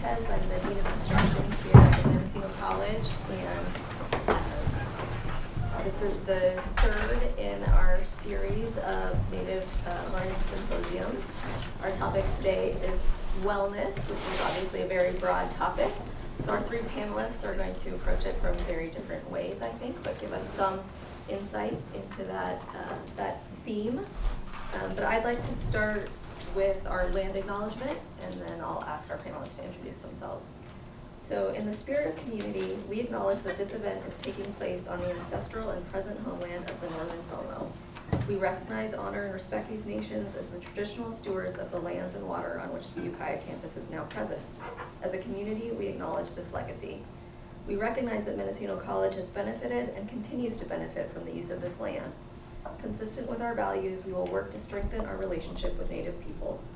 Montez. I'm the Dean of Instruction here at Mendocino College, and this is the third in our series of Native Learning Symposiums. Our topic today is wellness, which is obviously a very broad topic. So our three panelists are going to approach it from very different ways, I think, but give us some insight into that theme. But I'd like to start with our land acknowledgement, and then I'll ask our panelists to introduce themselves. So in the spirit of community, we acknowledge that this event is taking place on the ancestral and present homeland of the Northern Pomo. We recognize, honor, and respect these nations as the traditional stewards of the lands and water on which the Ukiah campus is now present. As a community, we acknowledge this legacy. We recognize that Mendocino College has benefited and continues to benefit from the use of this land. Consistent with our values, we will work to strengthen our relationship with Native peoples.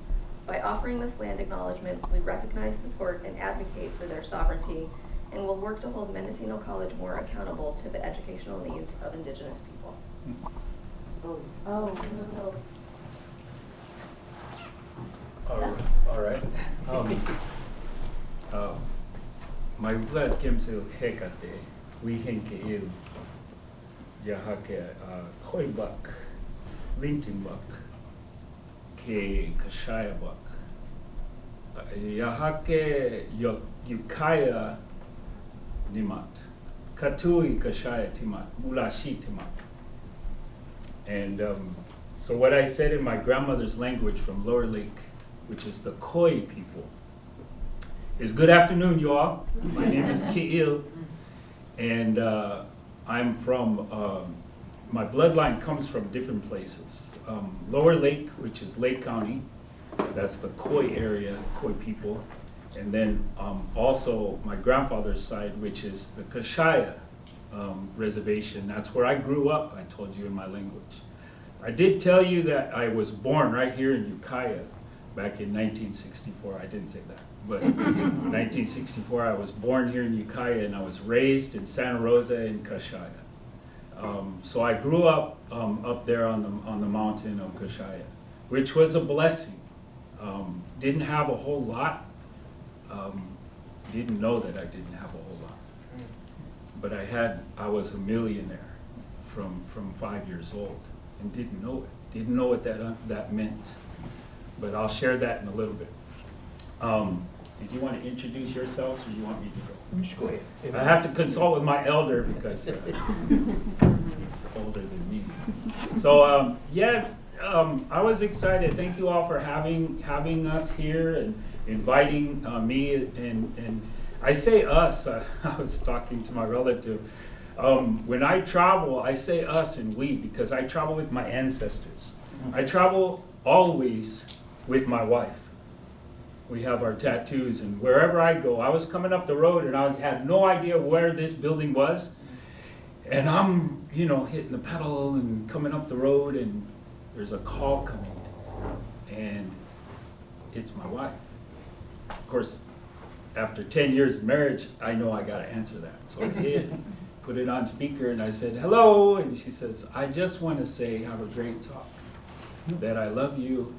By offering this land acknowledgement, we recognize, support, and advocate for their sovereignty, and will work to hold Mendocino College more accountable to the educational needs of Indigenous people. All right. My blood comes to Hekate, we hinke il, Yahake, Koi buck, Linton buck, Ke Kashaya buck, Yahake Ukiah Nimat, Katui Kashaya Timat, Mulashi Timat. And so what I said in my grandmother's language from Lower Lake, which is the Khoi people, is good afternoon, you all. My name is Ki'il, and I'm from, my bloodline comes from different places. Lower Lake, which is Lake County, that's the Khoi area, Khoi people. And then also my grandfather's side, which is the Kashaya reservation. That's where I grew up, I told you in my language. I did tell you that I was born right here in Ukiah back in 1964. I didn't say that, but in 1964 I was born here in Ukiah, and I was raised in Santa Rosa in Kashaya. So I grew up up there on the mountain of Kashaya, which was a blessing. Didn't have a whole lot. Didn't know that I didn't have a whole lot. But I was a millionaire from 5 years old, and didn't know it. Didn't know what that meant. But I'll share that in a little bit. Did you want to introduce yourselves, or do you want me to go? Just go ahead. I have to consult with my elder because he's older than me. So I was excited. Thank you all for having us here and inviting me. And I say us. I was talking to my relative. When I travel, I say us and we because I travel with my ancestors. I travel always with my wife. We have our tattoos, and wherever I go, I was coming up the road and I had no idea where this building was. And I'm, hitting the pedal and coming up the road, and there's a call coming in, and it's my wife. Of course, after 10 years of marriage, I know I gotta answer that. So I did, put it on speaker, and I said, hello, and she says, I just wanna say, have a great talk, that I love you,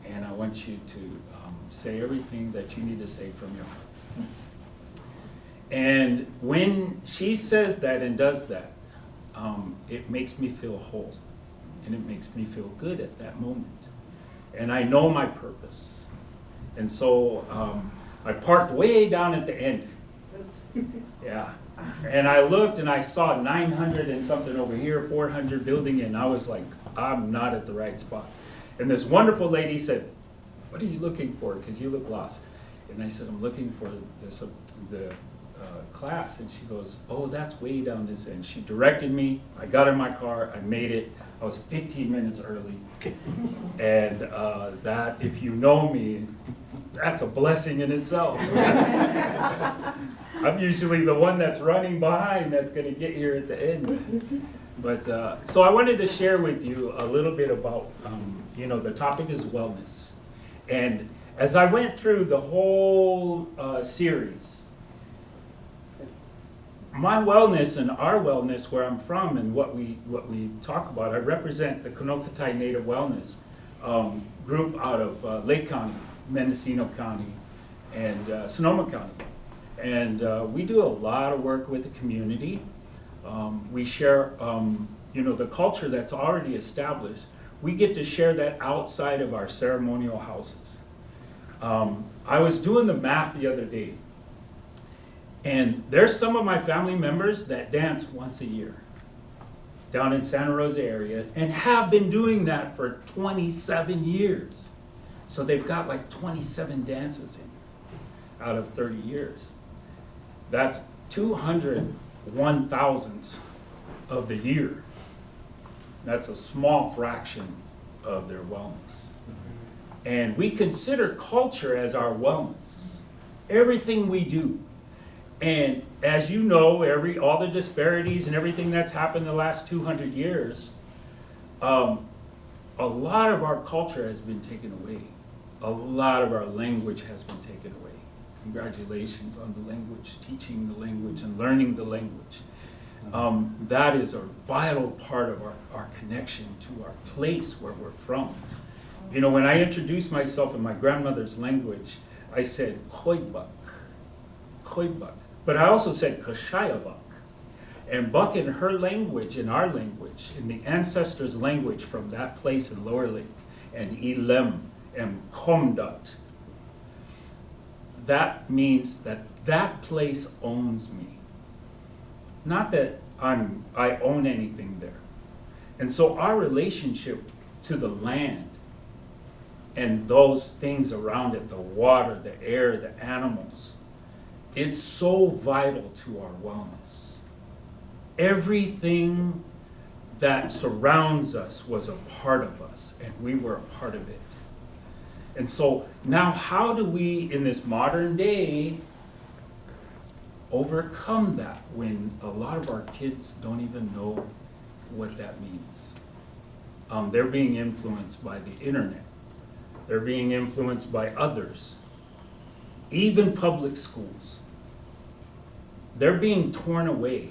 and I want you to say everything that you need to say from your heart. And when she says that and does that, it makes me feel whole, and it makes me feel good at that moment. And I know my purpose. And so I parked way down at the end. Oops. Yeah. And I looked and I saw 900 and something over here, 400 building, and I was like, I'm not at the right spot. And this wonderful lady said, what are you looking for? Because you look lost. And I said, I'm looking for the class. And she goes, oh, that's way down this end. She directed me. I got in my car. I made it. I was 15 minutes early. And that, if you know me, that's a blessing in itself. I'm usually the one that's running behind that's going to get here at the end. But so I wanted to share with you a little bit about, the topic is wellness. And as I went through the whole series, my wellness and our wellness, where I'm from and what we talk about, I represent the Kanokatai Native Wellness group out of Lake County, Mendocino County, and Sonoma County. And we do a lot of work with the community. We share, the culture that's already established. We get to share that outside of our ceremonial houses. I was doing the math the other day, and there's some of my family members that dance once a year down in Santa Rosa area and have been doing that for 27 years. So they've got like 27 dances in out of 30 years. That's 201 thousandths of the year. That's a small fraction of their wellness. And we consider culture as our wellness. Everything we do. And as you know, all the disparities and everything that's happened the last 200 years, a lot of our culture has been taken away. A lot of our language has been taken away. Congratulations on the language, teaching the language and learning the language. That is a vital part of our connection to our place where we're from. You know, when I introduced myself in my grandmother's language, I said Khoibuk, Khoibuk. But I also said Kashayabuk. And Buck in her language, in our language, in the ancestors' language from that place in Lower Lake, and Ilem and Komdat, that means that that place owns me. Not that I own anything there. And so our relationship to the land and those things around it, the water, the air, the animals, it's so vital to our wellness. Everything that surrounds us was a part of us, and we were a part of it. And so now how do we, in this modern day, overcome that when a lot of our kids don't even know what that means? They're being influenced by the internet. They're being influenced by others. Even public schools. They're being torn away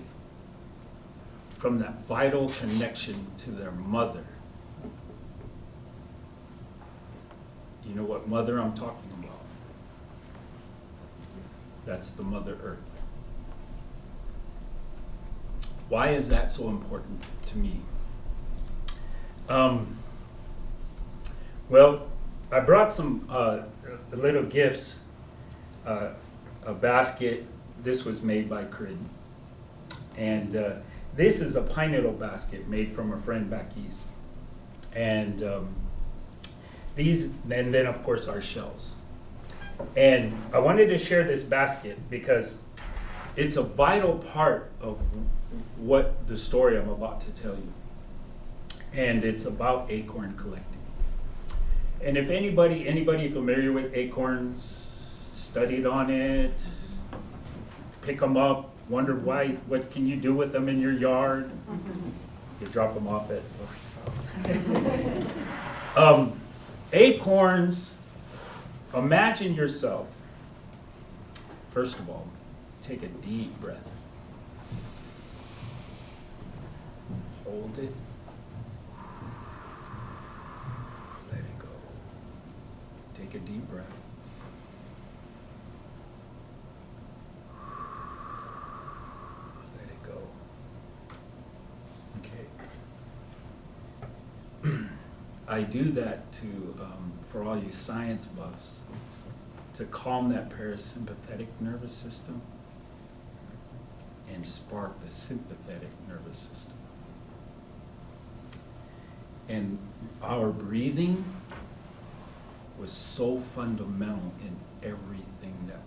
from that vital connection to their mother. You know what mother I'm talking about? That's the Mother Earth. Why is that so important to me? Well, I brought some little gifts, a basket. This was made by Crid. And this is a pine needle basket made from a friend back east. And and then of course our shells. And I wanted to share this basket because it's a vital part of what the story I'm about to tell you. And it's about acorn collecting. And if anybody familiar with acorns, studied on it, pick them up, wonder what can you do with them in your yard? You drop them off at acorns, imagine yourself, first of all, take a deep breath. Hold it. Let it go. Take a deep breath. Let it go. Okay. I do that to, for all you science buffs, to calm that parasympathetic nervous system and spark the sympathetic nervous system. And our breathing was so fundamental in everything that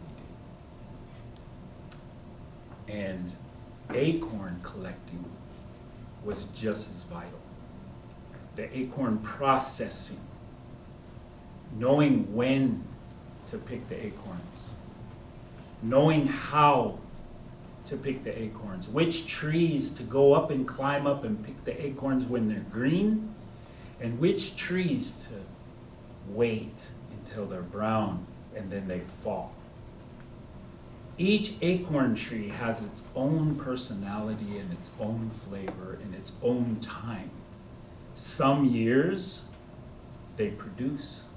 we do. And acorn collecting was just as vital. The acorn processing, knowing when to pick the acorns, knowing how to pick the acorns, which trees to go up and climb up and pick the acorns when they're green, and which trees to wait until they're brown and then they fall. Each acorn tree has its own personality and its own flavor and its own time. Some years they produce,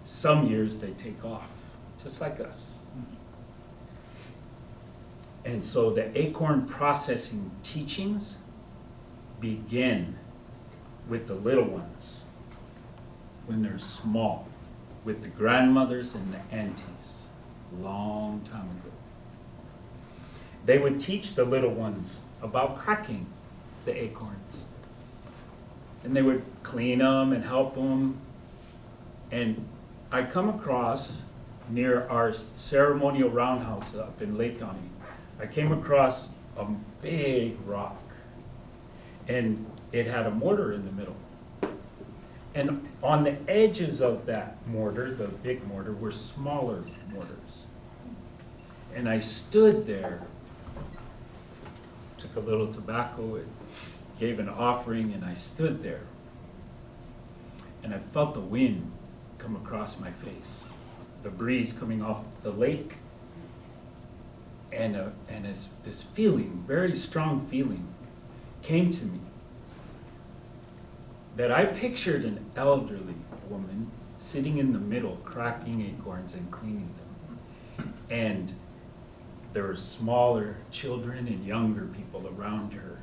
some years they take off just like us. And so the acorn processing teachings begin with the little ones when they're small, with the grandmothers and the aunties, long time ago. They would teach the little ones about cracking the acorns. And they would clean them and help them. And I come across, near our ceremonial roundhouse up in Lake County, I came across a big rock. And it had a mortar in the middle. And on the edges of that mortar, the big mortar, were smaller mortars. And I stood there, took a little tobacco, and gave an offering, and I stood there. And I felt the wind come across my face, the breeze coming off the lake. And this feeling, very strong feeling, came to me that I pictured an elderly woman sitting in the middle, cracking acorns and cleaning them. And there were smaller children and younger people around her.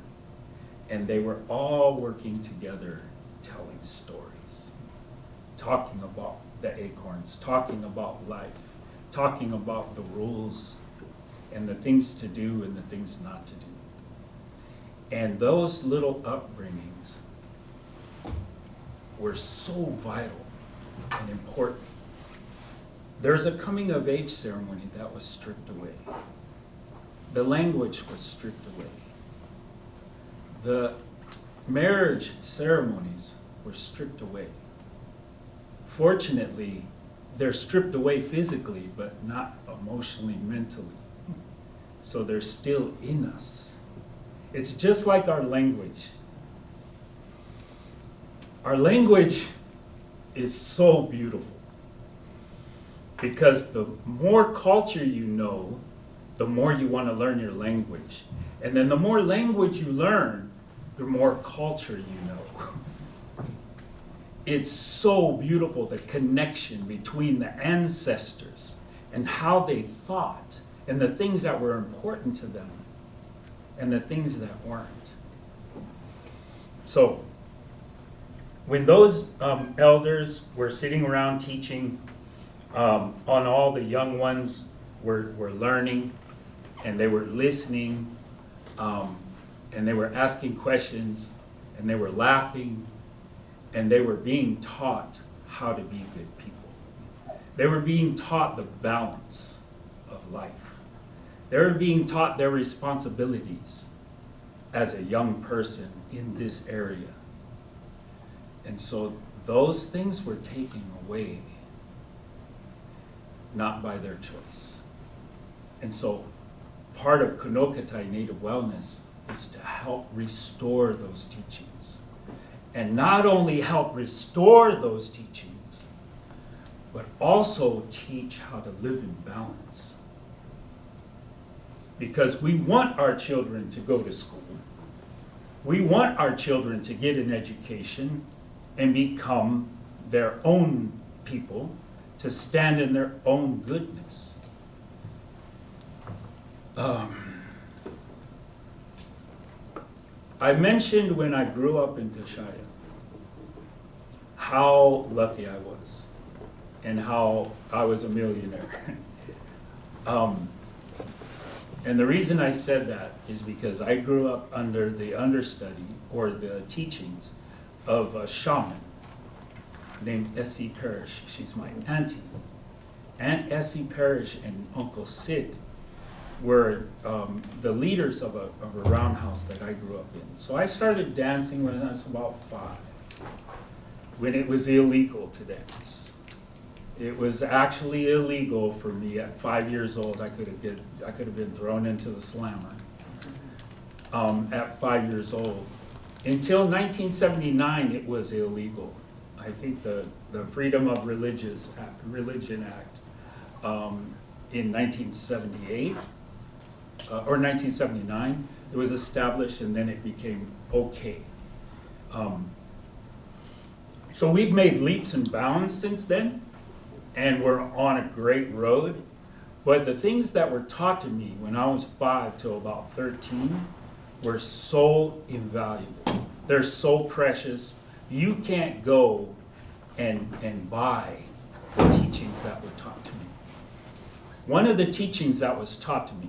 And they were all working together, telling stories, talking about the acorns, talking about life, talking about the rules and the things to do and the things not to do. And those little upbringings were so vital and important. There's a coming of age ceremony that was stripped away. The language was stripped away. The marriage ceremonies were stripped away. Fortunately, they're stripped away physically, but not emotionally, mentally. So they're still in us. It's just like our language. Our language is so beautiful because the more culture you know, the more you want to learn your language. And then the more language you learn, the more culture you know. It's so beautiful, the connection between the ancestors and how they thought and the things that were important to them and the things that weren't. So, when those elders were sitting around teaching, on all the young ones were learning, and they were listening, and they were asking questions, and they were laughing, and they were being taught how to be good people. They were being taught the balance of life. They were being taught their responsibilities as a young person in this area. And so those things were taken away, not by their choice. And so part of Kanokatai Native Wellness is to help restore those teachings. And not only help restore those teachings, but also teach how to live in balance. Because we want our children to go to school. We want our children to get an education and become their own people, to stand in their own goodness. I mentioned when I grew up in Kashaya how lucky I was and how I was a millionaire. And the reason I said that is because I grew up under the understudy or the teachings of a shaman named S.E. Parrish. She's my auntie. Aunt S.E. Parrish and Uncle Sid were the leaders of a roundhouse that I grew up in. So I started dancing when I was about 5, when it was illegal to dance. It was actually illegal for me at 5 years old. I could have been thrown into the slammer at 5 years old. Until 1979, it was illegal. I think the Freedom of Religion Act in 1978 or 1979, it was established, and then it became okay. So we've made leaps and bounds since then. and we're on a great road. But the things that were taught to me when I was 5 till about 13 were so invaluable. They're so precious. You can't go and buy the teachings that were taught to me. One of the teachings that was taught to me,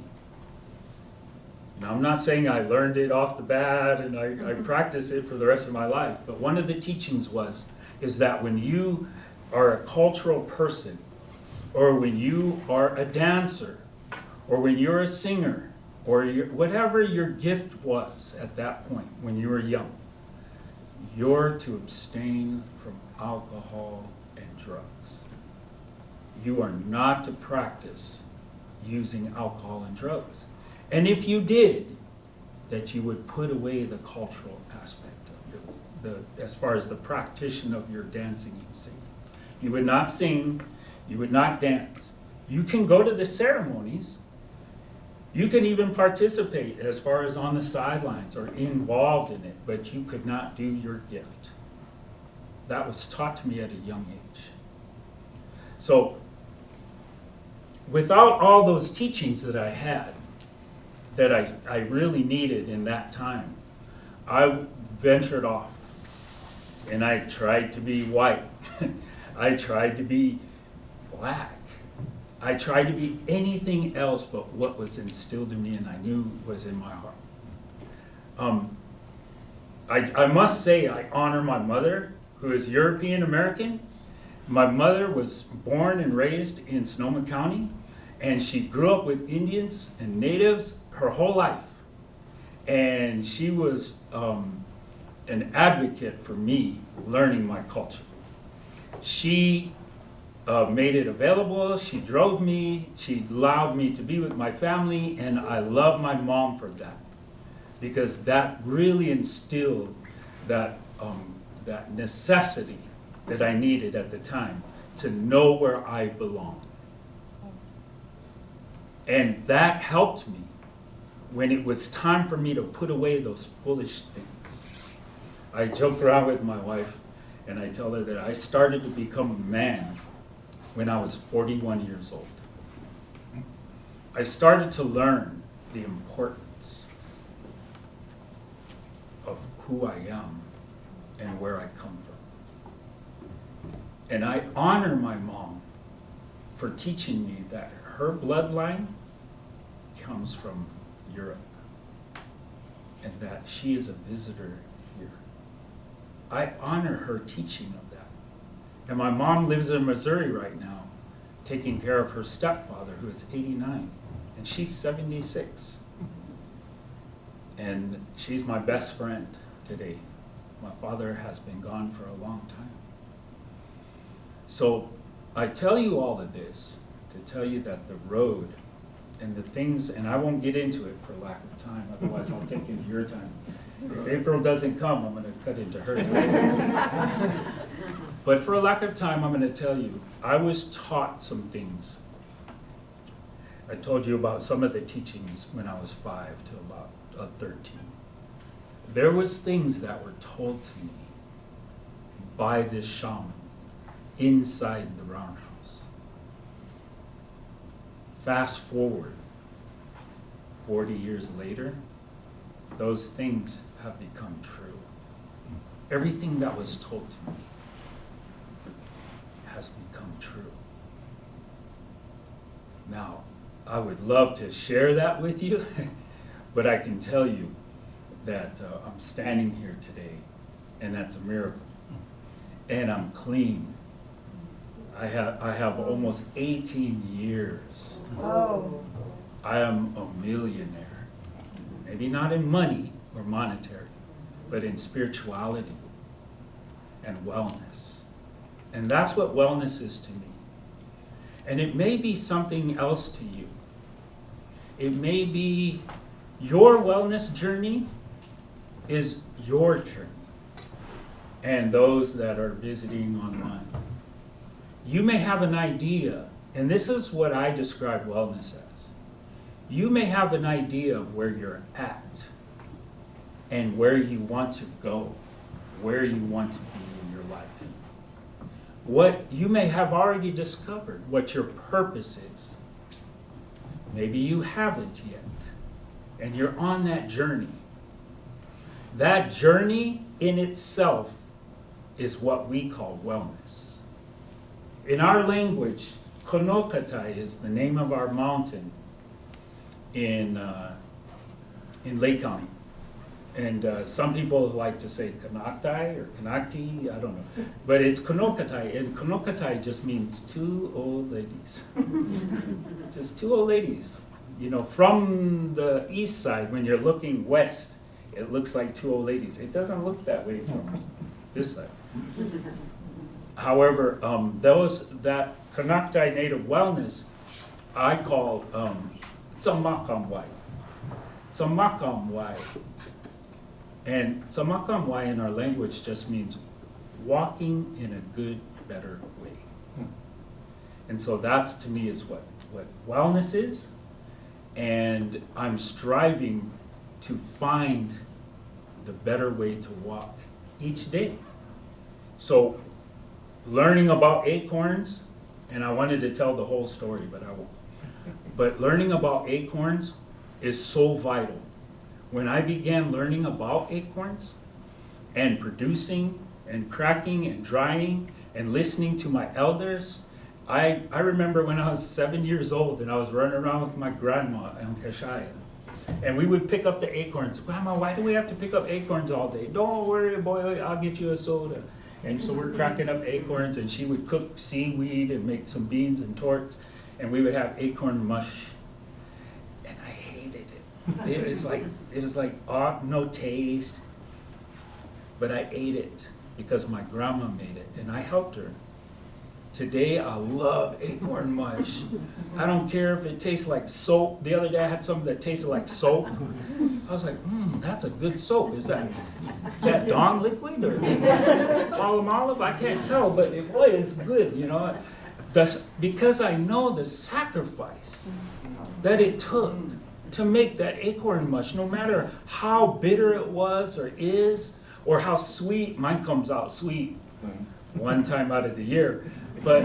and I'm not saying I learned it off the bat and I practiced it for the rest of my life, but one of the teachings is that when you are a cultural person, or when you are a dancer, or when you're a singer, or whatever your gift was at that point when you were young, you're to abstain from alcohol and drugs. You are not to practice using alcohol and drugs. And if you did, that you would put away the cultural aspect of as far as the practitioner of your dancing and singing. You would not sing, you would not dance. You can go to the ceremonies. You can even participate as far as on the sidelines or involved in it, but you could not do your gift. That was taught to me at a young age. So, without all those teachings that I had, that I really needed in that time, I ventured off and I tried to be white. I tried to be black. I tried to be anything else but what was instilled in me and I knew was in my heart. I must say I honor my mother, who is European American. My mother was born and raised in Sonoma County, and she grew up with Indians and natives her whole life. And she was an advocate for me learning my culture. She made it available, she drove me, she allowed me to be with my family, and I love my mom for that. Because that really instilled that necessity that I needed at the time to know where I belong. And that helped me when it was time for me to put away those foolish things. I joke around with my wife and I tell her that I started to become a man when I was 41 years old. I started to learn the importance of who I am and where I come from. And I honor my mom for teaching me that her bloodline comes from Europe and that she is a visitor here. I honor her teaching of that. And my mom lives in Missouri right now, taking care of her stepfather, who is 89, and she's 76. And she's my best friend today. My father has been gone for a long time. So I tell you all of this to tell you that the road and the things, and I won't get into it for lack of time, otherwise I'll take into your time. If April doesn't come, I'm going to cut into her time. But for a lack of time, I'm going to tell you, I was taught some things. I told you about some of the teachings when I was 5 to about 13. There was things that were told to me by this shaman inside the roundhouse. Fast forward 40 years later, those things have become true. Everything that was told to me has become true. Now, I would love to share that with you, but I can tell you that I'm standing here today, and that's a miracle. And I'm clean. I have almost 18 years. Oh. I am a millionaire. Maybe not in money or monetary, but in spirituality and wellness. And that's what wellness is to me. And it may be something else to you. It may be your wellness journey is your journey. And those that are visiting online. You may have an idea, and this is what I describe wellness as. You may have an idea of where you're at and where you want to go, where you want to be in your life. what you may have already discovered, what your purpose is. Maybe you haven't yet, and you're on that journey. That journey in itself is what we call wellness. In our language, Konokatai is the name of our mountain in Lake County. And some people like to say Kanaktai or Kanakti, I don't know. But it's Konokatai, and Konokatai just means two old ladies. Just two old ladies. You know, from the east side, when you're looking west, it looks like two old ladies. It doesn't look that way from this side. However, that Kanaktai Native Wellness, I call Tsamakamwai. Tsamakamwai. And Tsamakamwai in our language just means walking in a good, better way. And so that's, to me, is what wellness is. And I'm striving to find the better way to walk each day. So learning about acorns, and I wanted to tell the whole story, but I won't. But learning about acorns is so vital. When I began learning about acorns and producing and cracking and drying and listening to my elders, I remember when I was 7 years old and I was running around with my grandma and Kashaya. And we would pick up the acorns. Grandma, why do we have to pick up acorns all day? Don't worry, boy, I'll get you a soda. And so we're cracking up acorns, and she would cook seaweed and make some beans and torts, and we would have acorn mush. And I hated it. It was like no taste. But I ate it because my grandma made it, and I helped her. Today, I love acorn mush. I don't care if it tastes like soap. The other day, I had something that tasted like soap. I was like, that's a good soap. Is that Dawn liquid or column olive? I can't tell, but it was good, you know. That's because I know the sacrifice that it took to make that acorn mush, no matter how bitter it was or is, or how sweet. Mine comes out sweet one time out of the year. But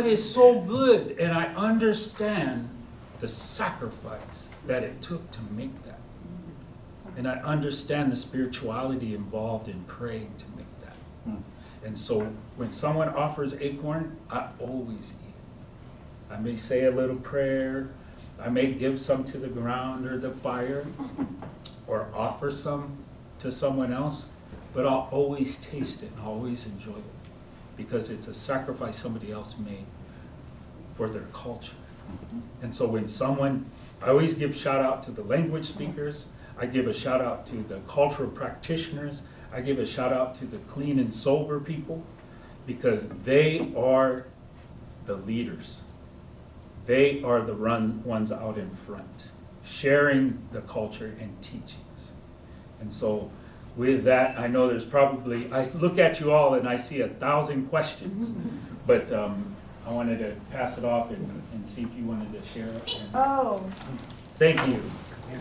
it's so good, and I understand the sacrifice that it took to make that. And I understand the spirituality involved in praying to make that. And so when someone offers acorn, I always eat it. I may say a little prayer, I may give some to the ground or the fire, or offer some to someone else, but I'll always taste it and always enjoy it. Because it's a sacrifice somebody else made for their culture. And so when I always give shout out to the language speakers, I give a shout out to the cultural practitioners, I give a shout out to the clean and sober people, because they are the leaders. They are the ones out in front, sharing the culture and teachings. And so with that, I know there's probably, I look at you all and I see 1,000 questions, but I wanted to pass it off and see if you wanted to share it. Thank you.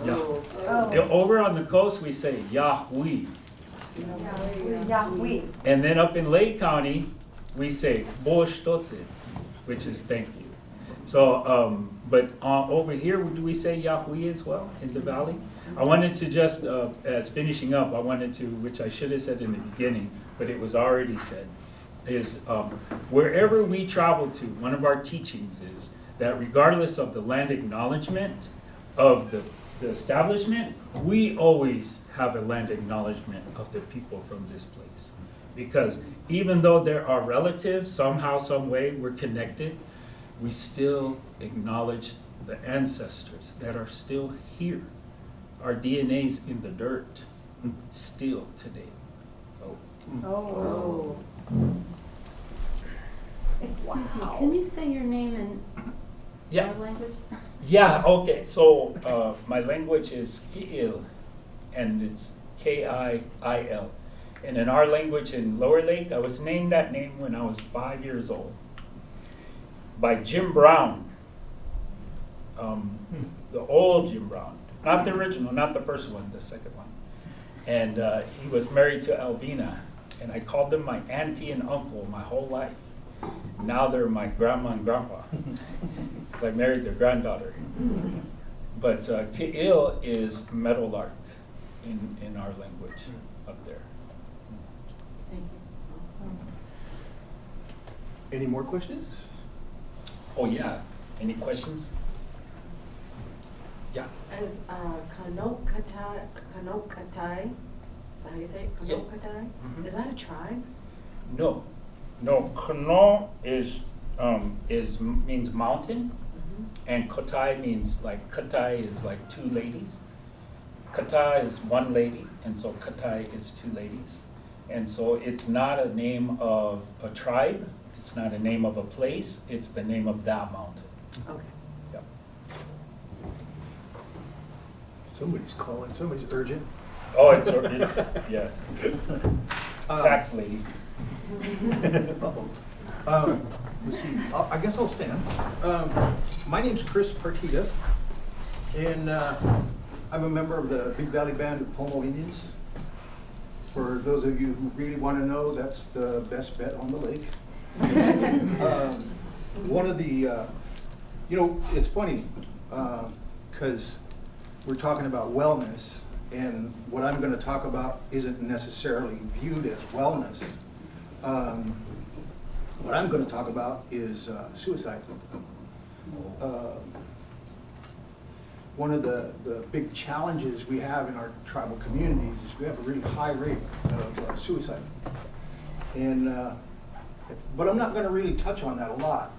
Yeah. Over on the coast, we say Yahweh. Yahweh. And then up in Lake County, we say Bo Shtotze, which is thank you. So, but over here, do we say Yahweh as well in the valley? I wanted to just, as finishing up, I wanted to, which I should have said in the beginning, but it was already said, is wherever we travel to, one of our teachings is that regardless of the land acknowledgement of the establishment, we always have a land acknowledgement of the people from this place. Because even though there are relatives, somehow, some way, we're connected, we still acknowledge the ancestors that are still here. Our DNA's in the dirt still today. Oh. Excuse me, can you say your name in Yeah. our language? Yeah, okay, so my language is Ki'il, and it's K-I-I-L. And in our language in Lower Lake, I was named that name when I was 5 years old by Jim Brown, the old Jim Brown. Not the original, not the first one, the second one. And he was married to Alvina. And I called them my auntie and uncle my whole life. Now they're my grandma and grandpa, because I married their granddaughter. But Ke'il is meadowlark in our language up there. Thank you. Any more questions? Oh yeah, any questions? Yeah. Is Kanokatai, is that how you say it? Yeah. Kanokatai? Mhm. Is that a tribe? No, Kano is means mountain, and Kotai means like Katai is like two ladies. Kata is one lady, and so Katai is two ladies. And so it's not a name of a tribe, it's not a name of a place, it's the name of that mountain. Okay. Yep. Somebody's calling, somebody's urgent. Oh, it's yeah, Um, tax lady. Uh-oh. Let's see, I guess I'll stand. My name's Chris Partita, and I'm a member of the Big Valley Band of Pomo Indians. For those of you who really want to know, that's the best bet on the lake. One of the, it's funny, because we're talking about wellness, and what I'm going to talk about isn't necessarily viewed as wellness. What I'm going to talk about is suicide. One of the big challenges we have in our tribal communities is we have a really high rate of suicide. And, but I'm not going to really touch on that a lot,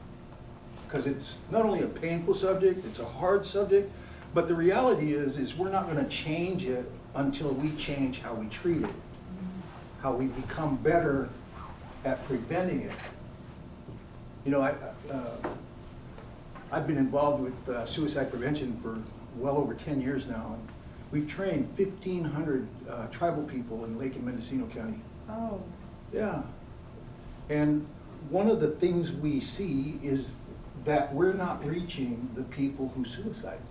because it's not only a painful subject, it's a hard subject, but the reality is we're not going to change it until we change how we treat it, how we become better at preventing it. You know, I've been involved with suicide prevention for well over 10 years now. And we've trained 1,500 tribal people in Lake and Mendocino County. Oh. Yeah. And one of the things we see is that we're not reaching the people who suicide.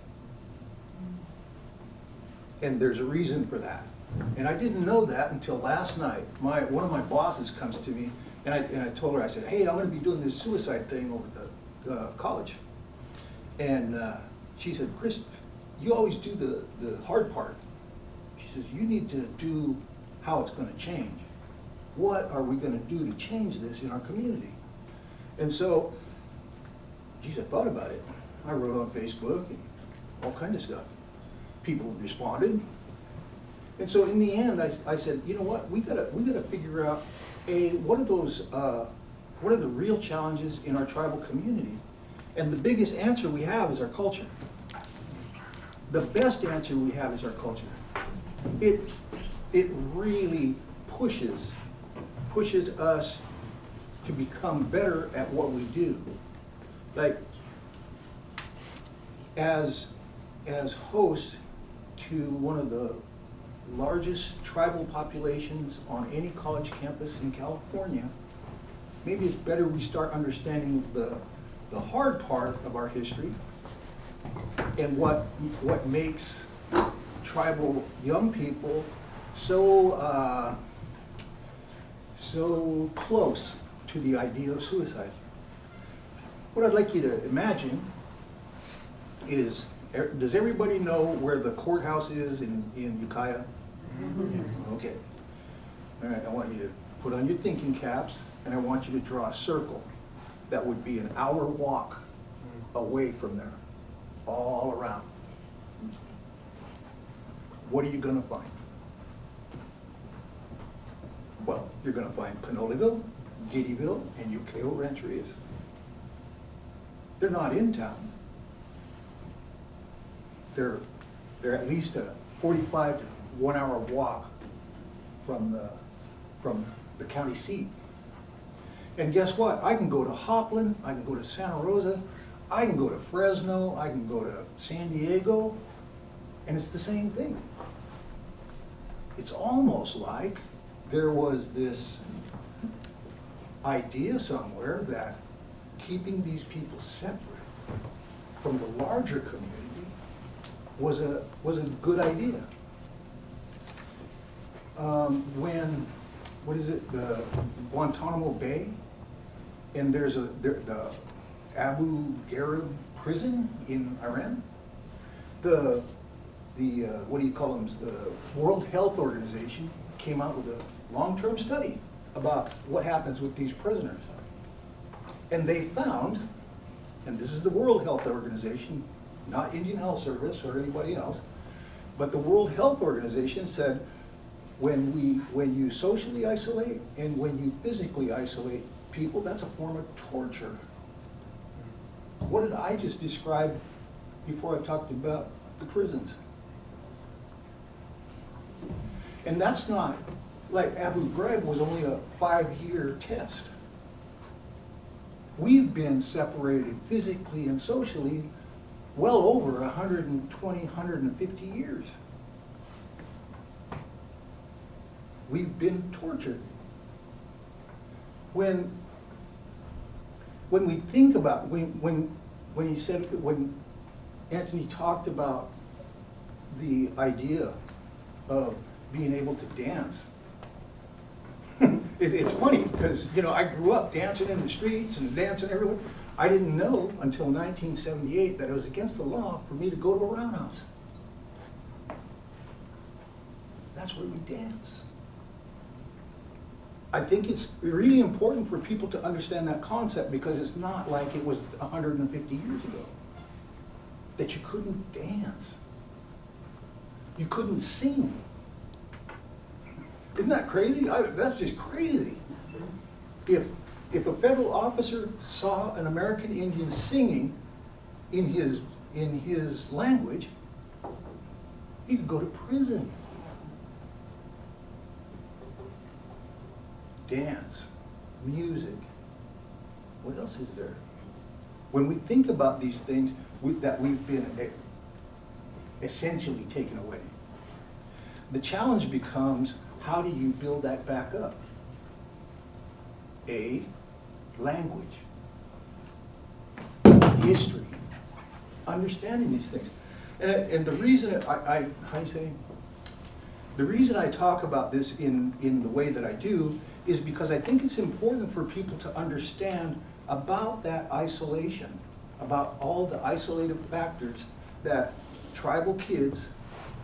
And there's a reason for that. And I didn't know that until last night. One of my bosses comes to me, and I told her, I said, hey, I'm going to be doing this suicide thing over at the college. And she said, Chris, you always do the hard part. She says, you need to do how it's going to change. What are we going to do to change this in our community? And so, geez, I thought about it. I wrote on Facebook and all kinds of stuff. People responded. And so in the end, I said, you know what, we gotta figure out, what are the real challenges in our tribal community? And the biggest answer we have is our culture. The best answer we have is our culture. It really pushes us to become better at what we do. Like, as host to one of the largest tribal populations on any college campus in California, maybe it's better we start understanding the hard part of our history and what makes tribal young people so close to the idea of suicide. What I'd like you to imagine is, does everybody know where the courthouse is in Ukiah? Okay. All right, I want you to put on your thinking caps, and I want you to draw a circle that would be an hour walk away from there, all around. What are you going to find? Well, you're going to find Pinoleville, Giddyville, and Ukiah Rancherias. They're not in town. They're at least a 45 to 1 hour walk from the county seat. And guess what? I can go to Hopland, I can go to Santa Rosa, I can go to Fresno, I can go to San Diego, and it's the same thing. It's almost like there was this idea somewhere that keeping these people separate from the larger community was a good idea. When what is it, the Guantanamo Bay, and there's the Abu Ghraib prison in Iran. The what do you call them? The World Health Organization came out with a long-term study about what happens with these prisoners. And they found, and this is the World Health Organization, not Indian Health Service or anybody else, but the World Health Organization said, when you socially isolate and when you physically isolate people, that's a form of torture. What did I just describe before I talked about the prisons? And that's not, like Abu Ghraib was only a 5-year test. We've been separated physically and socially well over 120, 150 years. We've been tortured. When we think about, when Anthony talked about the idea of being able to dance, it's funny because, you know, I grew up dancing in the streets and dancing everywhere. I didn't know until 1978 that it was against the law for me to go to a roundhouse. That's where we dance. I think it's really important for people to understand that concept because it's not like it was 150 years ago. That you couldn't dance. You couldn't sing. Isn't that crazy? That's just crazy. If a federal officer saw an American Indian singing in his language, he could go to prison. Dance, music. What else is there? When we think about these things that we've been essentially taken away, the challenge becomes, how do you build that back up? Language, history, understanding these things. And the reason the reason I talk about this in the way that I do is because I think it's important for people to understand about that isolation, about all the isolated factors that tribal kids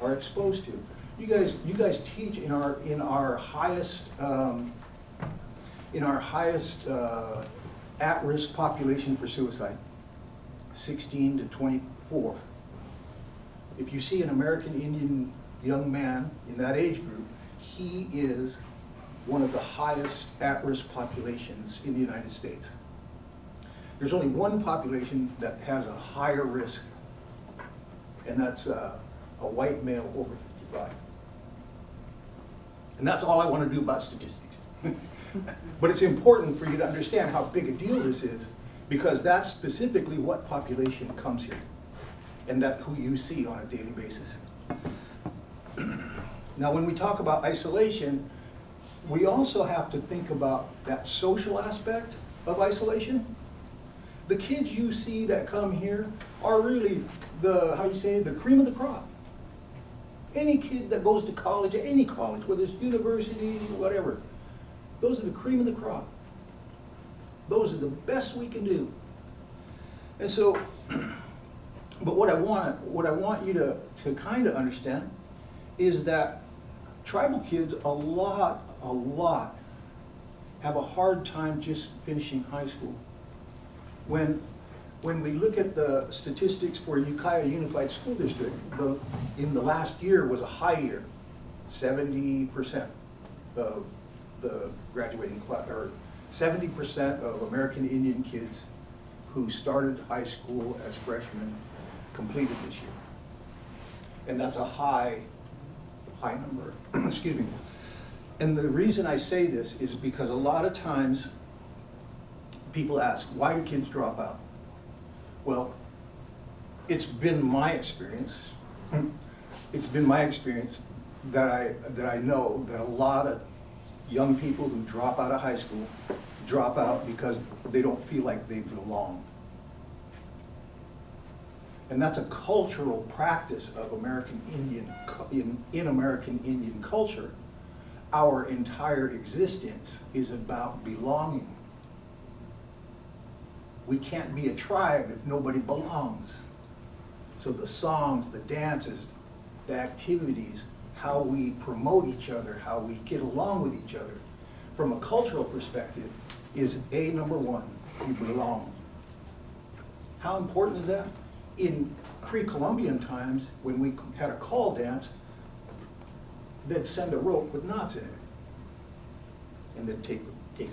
are exposed to. You guys teach in our highest at-risk population for suicide, 16 to 24. If you see an American Indian young man in that age group, he is one of the highest at-risk populations in the United States. There's only one population that has a higher risk, and that's a white male over 55. And that's all I want to do about statistics. But it's important for you to understand how big a deal this is, because that's specifically what population comes here, and that's who you see on a daily basis. Now, when we talk about isolation, we also have to think about that social aspect of isolation. The kids you see that come here are really the cream of the crop. Any kid that goes to college, any college, whether it's university, whatever, those are the cream of the crop. Those are the best we can do. And so, but what I want you to kind of understand is that tribal kids, a lot, have a hard time just finishing high school. When we look at the statistics for Ukiah Unified School District, in the last year was a high year. 70% of the graduating class, or 70% of American Indian kids who started high school as freshmen completed this year. And that's a high number, excuse me. And the reason I say this is because a lot of times people ask, why do kids drop out? Well, it's been my experience that I know that a lot of young people who drop out of high school drop out because they don't feel like they belong. And that's a cultural practice of American Indian, in American Indian culture, our entire existence is about belonging. We can't be a tribe if nobody belongs. So the songs, the dances, the activities, how we promote each other, how we get along with each other, from a cultural perspective, is number one, we belong. How important is that? In pre-Columbian times, when we had a call dance, they'd send a rope with knots in it. And they'd take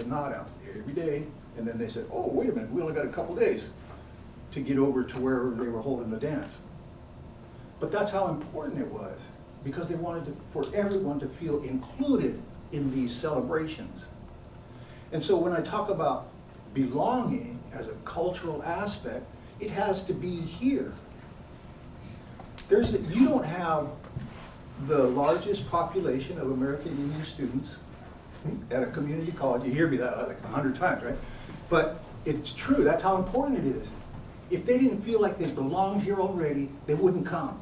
a knot out every day, and then they said, oh, wait a minute, we only got a couple days to get over to wherever they were holding the dance. But that's how important it was, because they wanted for everyone to feel included in these celebrations. And so when I talk about belonging as a cultural aspect, it has to be here. You don't have the largest population of American Indian students at a community college. You hear me that like 100 times, right? But it's true, that's how important it is. If they didn't feel like they belonged here already, they wouldn't come.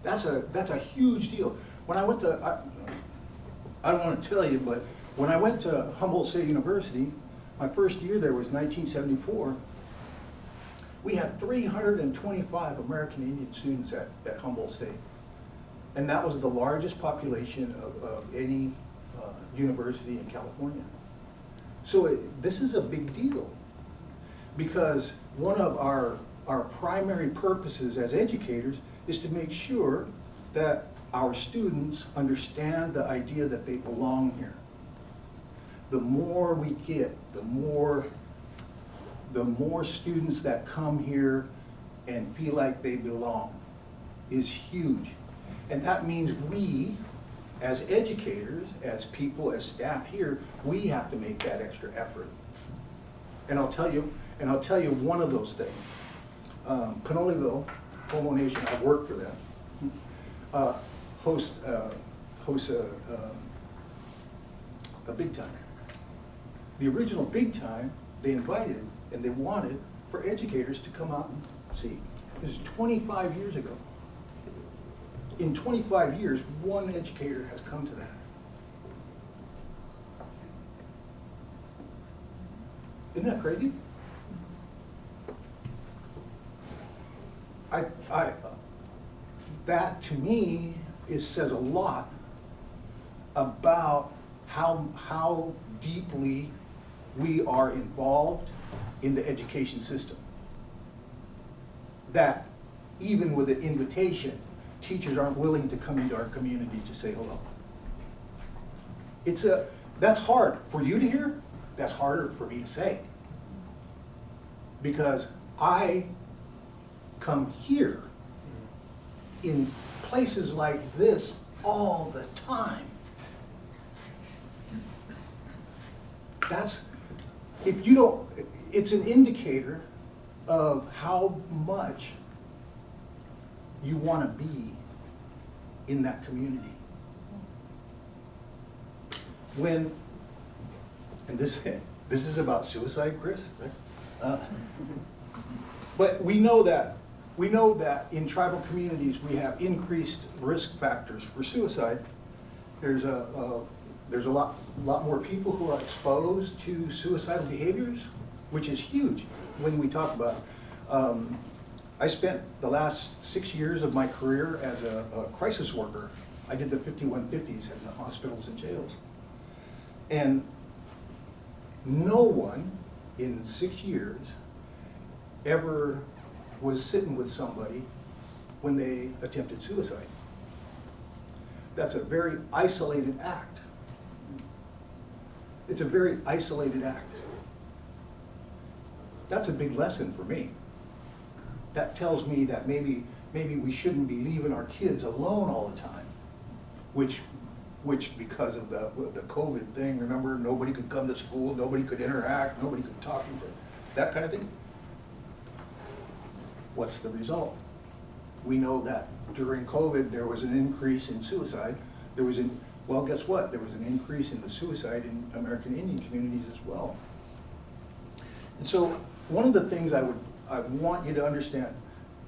That's a huge deal. When I went to, I don't want to tell you, but when I went to Humboldt State University, my first year there was 1974, we had 325 American Indian students at Humboldt State. And that was the largest population of any university in California. So this is a big deal, because one of our primary purposes as educators is to make sure that our students understand the idea that they belong here. The more we get, the more students that come here and feel like they belong is huge. And that means we, as educators, as people, as staff here, we have to make that extra effort. And I'll tell you one of those things. Pinoleville, Homo Nation, I work for them, hosts a big time. The original big time, they invited and they wanted for educators to come out and see. This is 25 years ago. In 25 years, one educator has come to that. Isn't that crazy? That to me says a lot about how deeply we are involved in the education system. That even with an invitation, teachers aren't willing to come into our community to say hello. That's hard for you to hear. That's harder for me to say. Because I come here in places like this all the time. It's an indicator of how much you want to be in that community. And this is about suicide, Chris, right? But we know that in tribal communities we have increased risk factors for suicide. There's a lot more people who are exposed to suicidal behaviors, which is huge when we talk about. I spent the last 6 years of my career as a crisis worker. I did the 5150s in the hospitals and jails. And no one in 6 years ever was sitting with somebody when they attempted suicide. That's a very isolated act. It's a very isolated act. That's a big lesson for me. That tells me that maybe we shouldn't be leaving our kids alone all the time, which because of the COVID thing, remember, nobody could come to school, nobody could interact, nobody could talk, that kind of thing. What's the result? We know that during COVID there was an increase in suicide. Well, guess what? There was an increase in the suicide in American Indian communities as well. And so one of the things I want you to understand,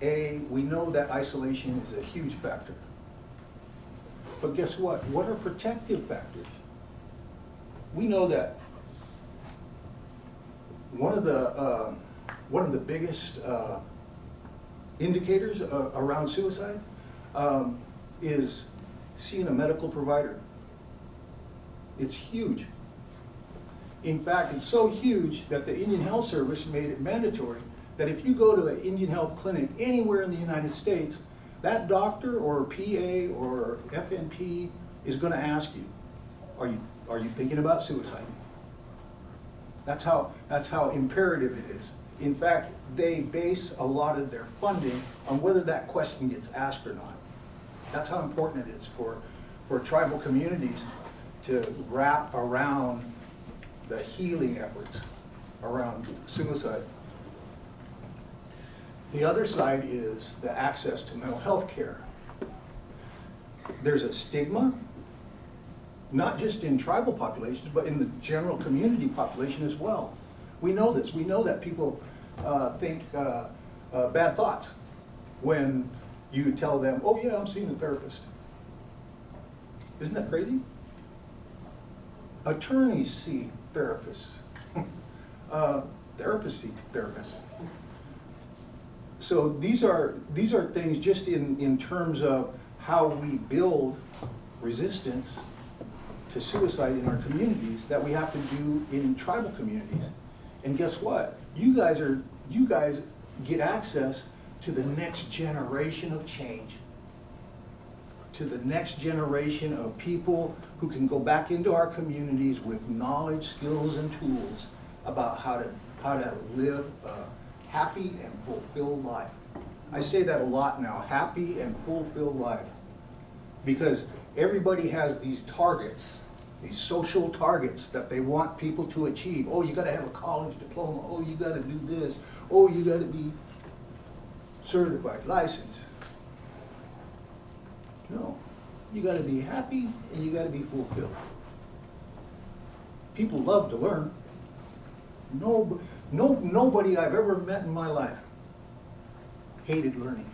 we know that isolation is a huge factor. But guess what? What are protective factors? We know that one of the biggest indicators around suicide is seeing a medical provider. It's huge. In fact, it's so huge that the Indian Health Service made it mandatory that if you go to an Indian Health clinic anywhere in the United States, that doctor or PA or FNP is going to ask you, are you thinking about suicide? That's how imperative it is. In fact, they base a lot of their funding on whether that question gets asked or not. That's how important it is for tribal communities to wrap around the healing efforts around suicide. The other side is the access to mental health care. There's a stigma, not just in tribal populations, but in the general community population as well. We know this. We know that people think bad thoughts when you tell them, oh yeah, I'm seeing a therapist. Isn't that crazy? Attorneys see therapists. Therapists see therapists. So these are things just in terms of how we build resistance to suicide in our communities that we have to do in tribal communities. And guess what? You guys get access to the next generation of change, to the next generation of people who can go back into our communities with knowledge, skills, and tools about how to live a happy and fulfilled life. I say that a lot now, happy and fulfilled life, because everybody has these targets, these social targets that they want people to achieve. Oh, you gotta have a college diploma. Oh, you gotta do this. Oh, you gotta be certified, licensed. No, you gotta be happy and you gotta be fulfilled. People love to learn. Nobody I've ever met in my life hated learning.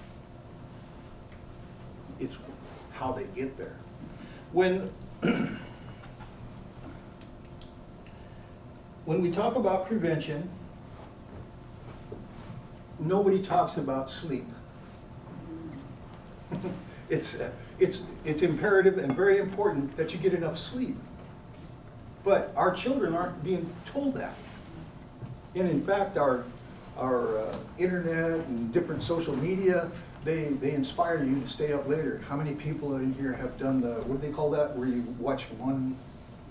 It's how they get there. When we talk about prevention, nobody talks about sleep. It's imperative and very important that you get enough sleep. But our children aren't being told that. And in fact, our internet and different social media, they inspire you to stay up later. How many people in here have done the, what do they call that, where you watch one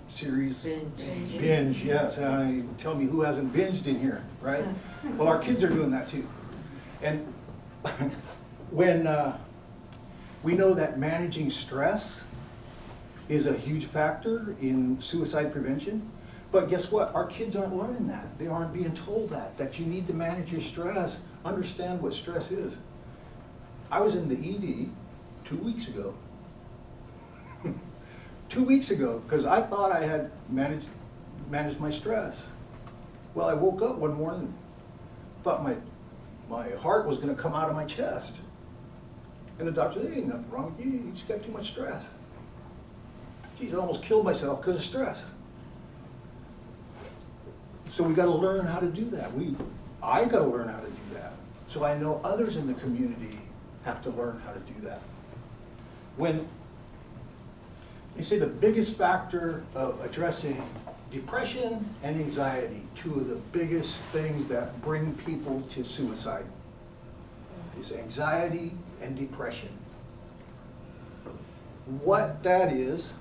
series? Binge, yes. Tell me who hasn't binged in here, right? Well, our kids are doing that too. And when we know that managing stress is a huge factor in suicide prevention, but guess what? Our kids aren't learning that. They aren't being told that you need to manage your stress, understand what stress is. I was in the ED 2 weeks ago. 2 weeks ago, because I thought I had managed my stress. Well, I woke up one morning, thought my heart was going to come out of my chest. And the doctor said, hey, ain't nothing wrong with you, you just got too much stress. Geez, I almost killed myself because of stress. So we got to learn how to do that. I got to learn how to do that. So I know others in the community have to learn how to do that. When they say the biggest factor of addressing depression and anxiety, two of the biggest things that bring people to suicide, is anxiety and depression. What that is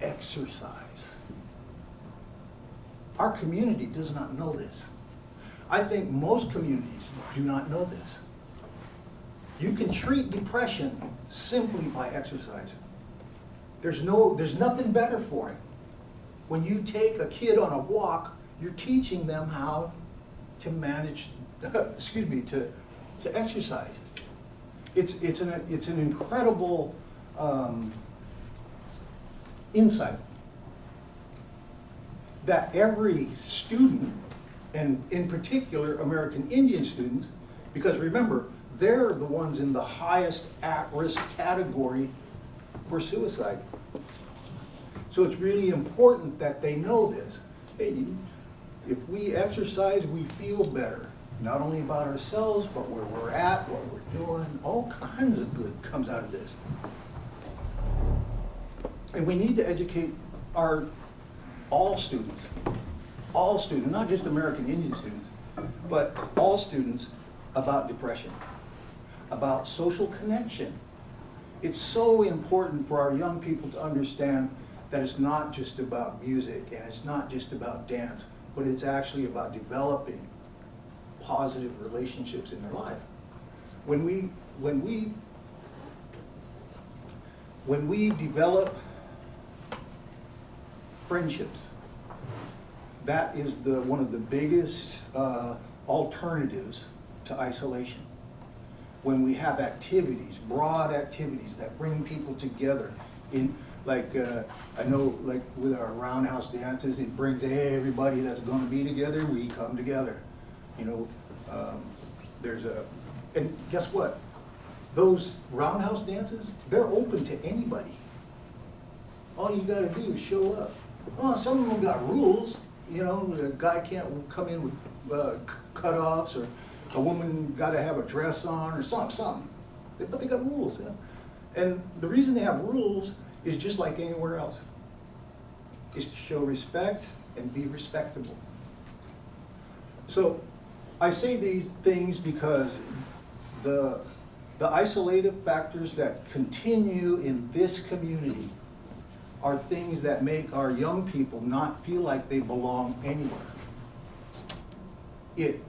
exercise. Our community does not know this. I think most communities do not know this. You can treat depression simply by exercising. There's nothing better for it. When you take a kid on a walk, you're teaching them how to manage, to exercise. It's an incredible insight that every student, and in particular American Indian students, because remember, they're the ones in the highest at-risk category for suicide. So it's really important that they know this. Hey, if we exercise, we feel better, not only about ourselves, but where we're at, what we're doing, all kinds of good comes out of this. And we need to educate all students, not just American Indian students, but all students about depression, about social connection. It's so important for our young people to understand that it's not just about music and it's not just about dance, but it's actually about developing positive relationships in their life. When we develop friendships, that is one of the biggest alternatives to isolation. When we have activities, broad activities that bring people together in, like, I know, like with our roundhouse dances, it brings everybody that's gonna be together, we come together. You know, and guess what? Those roundhouse dances, they're open to anybody. All you gotta do is show up. Oh, some of them got rules, you know, the guy can't come in with cutoffs, or a woman gotta have a dress on, or something. But they got rules, yeah. And the reason they have rules is just like anywhere else. Is to show respect and be respectable. So I say these things because the isolative factors that continue in this community are things that make our young people not feel like they belong anywhere. It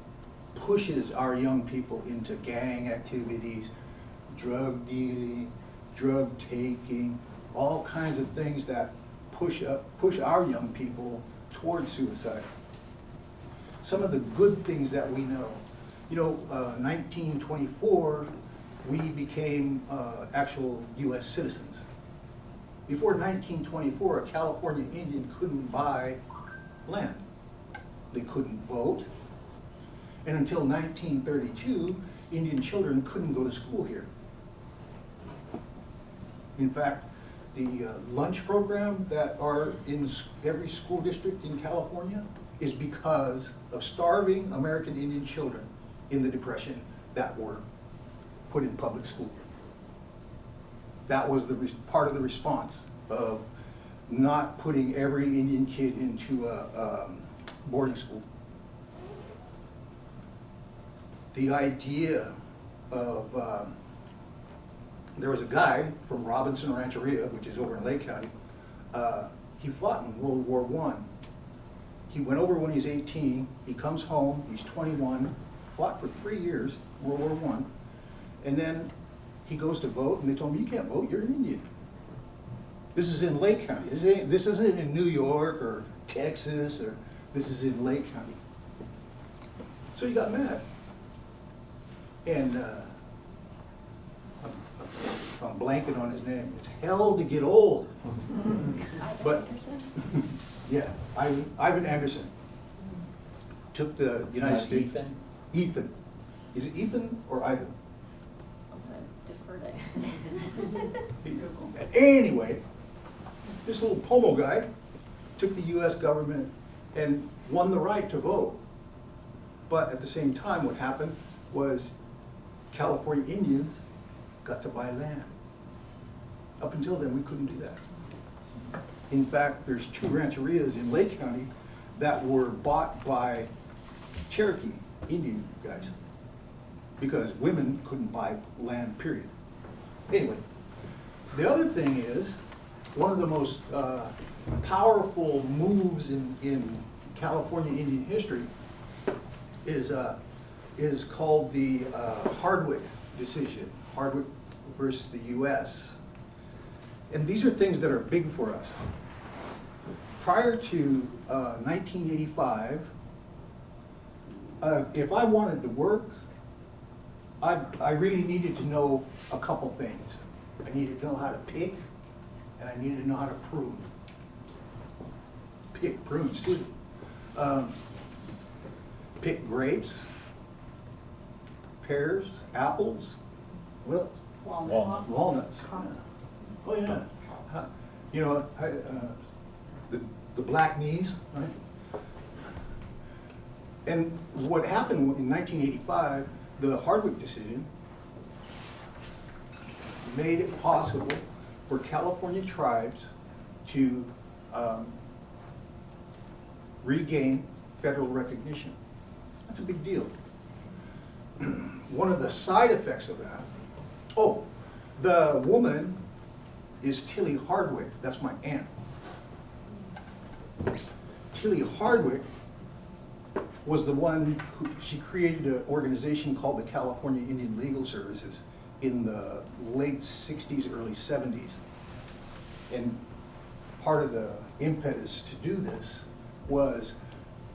pushes our young people into gang activities, drug dealing, drug taking, all kinds of things that push our young people towards suicide. Some of the good things that we know. You know, 1924, we became actual US citizens. Before 1924, a California Indian couldn't buy land. They couldn't vote. And until 1932, Indian children couldn't go to school here. In fact, the lunch program that are in every school district in California is because of starving American Indian children in the Depression that were put in public school. That was part of the response of not putting every Indian kid into a boarding school. The idea of, there was a guy from Robinson Rancheria, which is over in Lake County. He fought in World War I. He went over when he's 18, he comes home, he's 21, fought for 3 years, World War I, and then he goes to vote, and they told him, you can't vote, you're an Indian. This is in Lake County. This isn't in New York or Texas, or this is in Lake County. So he got mad. And I'm blanking on his name. It's hell to get old. But yeah, Ivan Anderson took the United States. Ethan? Ethan. Is it Ethan or Ivan? I'm gonna defer to Anyway, this little Pomo guy took the US government and won the right to vote. But at the same time, what happened was California Indians got to buy land. Up until then, we couldn't do that. In fact, there's 2 rancherias in Lake County that were bought by Cherokee Indian guys because women couldn't buy land, period. Anyway, the other thing is, one of the most powerful moves in California Indian history is called the Hardwick decision, Hardwick versus the US. And these are things that are big for us. Prior to 1985, if I wanted to work, I really needed to know a couple things. I needed to know how to pick, and I needed to know how to prune. Prune, excuse me. Pick grapes, pears, apples, what else? Walnuts. Walnuts. Oh, yeah. You know, the black knees, right? And what happened in 1985, the Hardwick decision made it possible for California tribes to regain federal recognition. That's a big deal. One of the side effects of that, oh, the woman is Tilly Hardwick. That's my aunt. Tilly Hardwick was the one who, she created an organization called the California Indian Legal Services in the late 60s, early 70s. And part of the impetus to do this was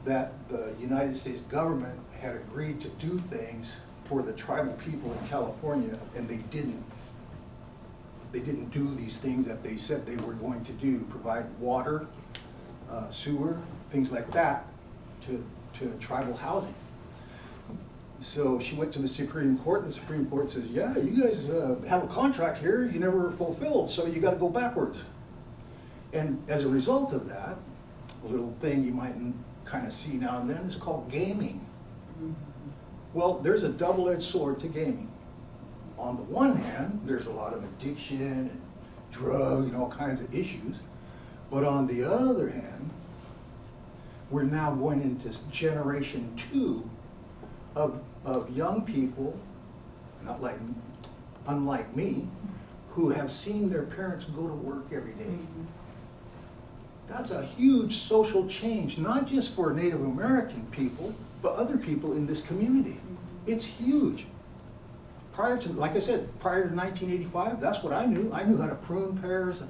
that the United States government had agreed to do things for the tribal people in California, and they didn't. They didn't do these things that they said they were going to do, provide water, sewer, things like that to tribal housing. So she went to the Supreme Court, and the Supreme Court says, yeah, you guys have a contract here you never fulfilled, so you got to go backwards. And as a result of that, a little thing you might kind of see now and then is called gaming. Well, there's a double-edged sword to gaming. On the one hand, there's a lot of addiction and drug and all kinds of issues. But on the other hand, we're now going into generation 2 of young people, unlike me, who have seen their parents go to work every day. That's a huge social change, not just for Native American people, but other people in this community. It's huge. Prior to, like I said, prior to 1985, that's what I knew. I knew how to prune pears.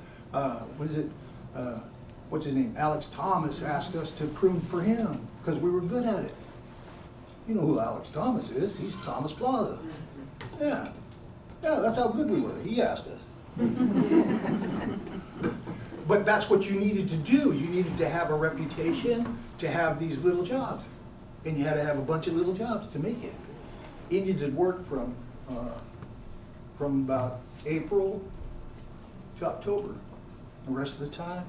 What's his name? Alex Thomas asked us to prune for him because we were good at it. You know who Alex Thomas is? He's Thomas Plaza. Yeah, that's how good we were. He asked us. But that's what you needed to do. You needed to have a reputation to have these little jobs. And you had to have a bunch of little jobs to make it. Indians had worked from about April to October. The rest of the time,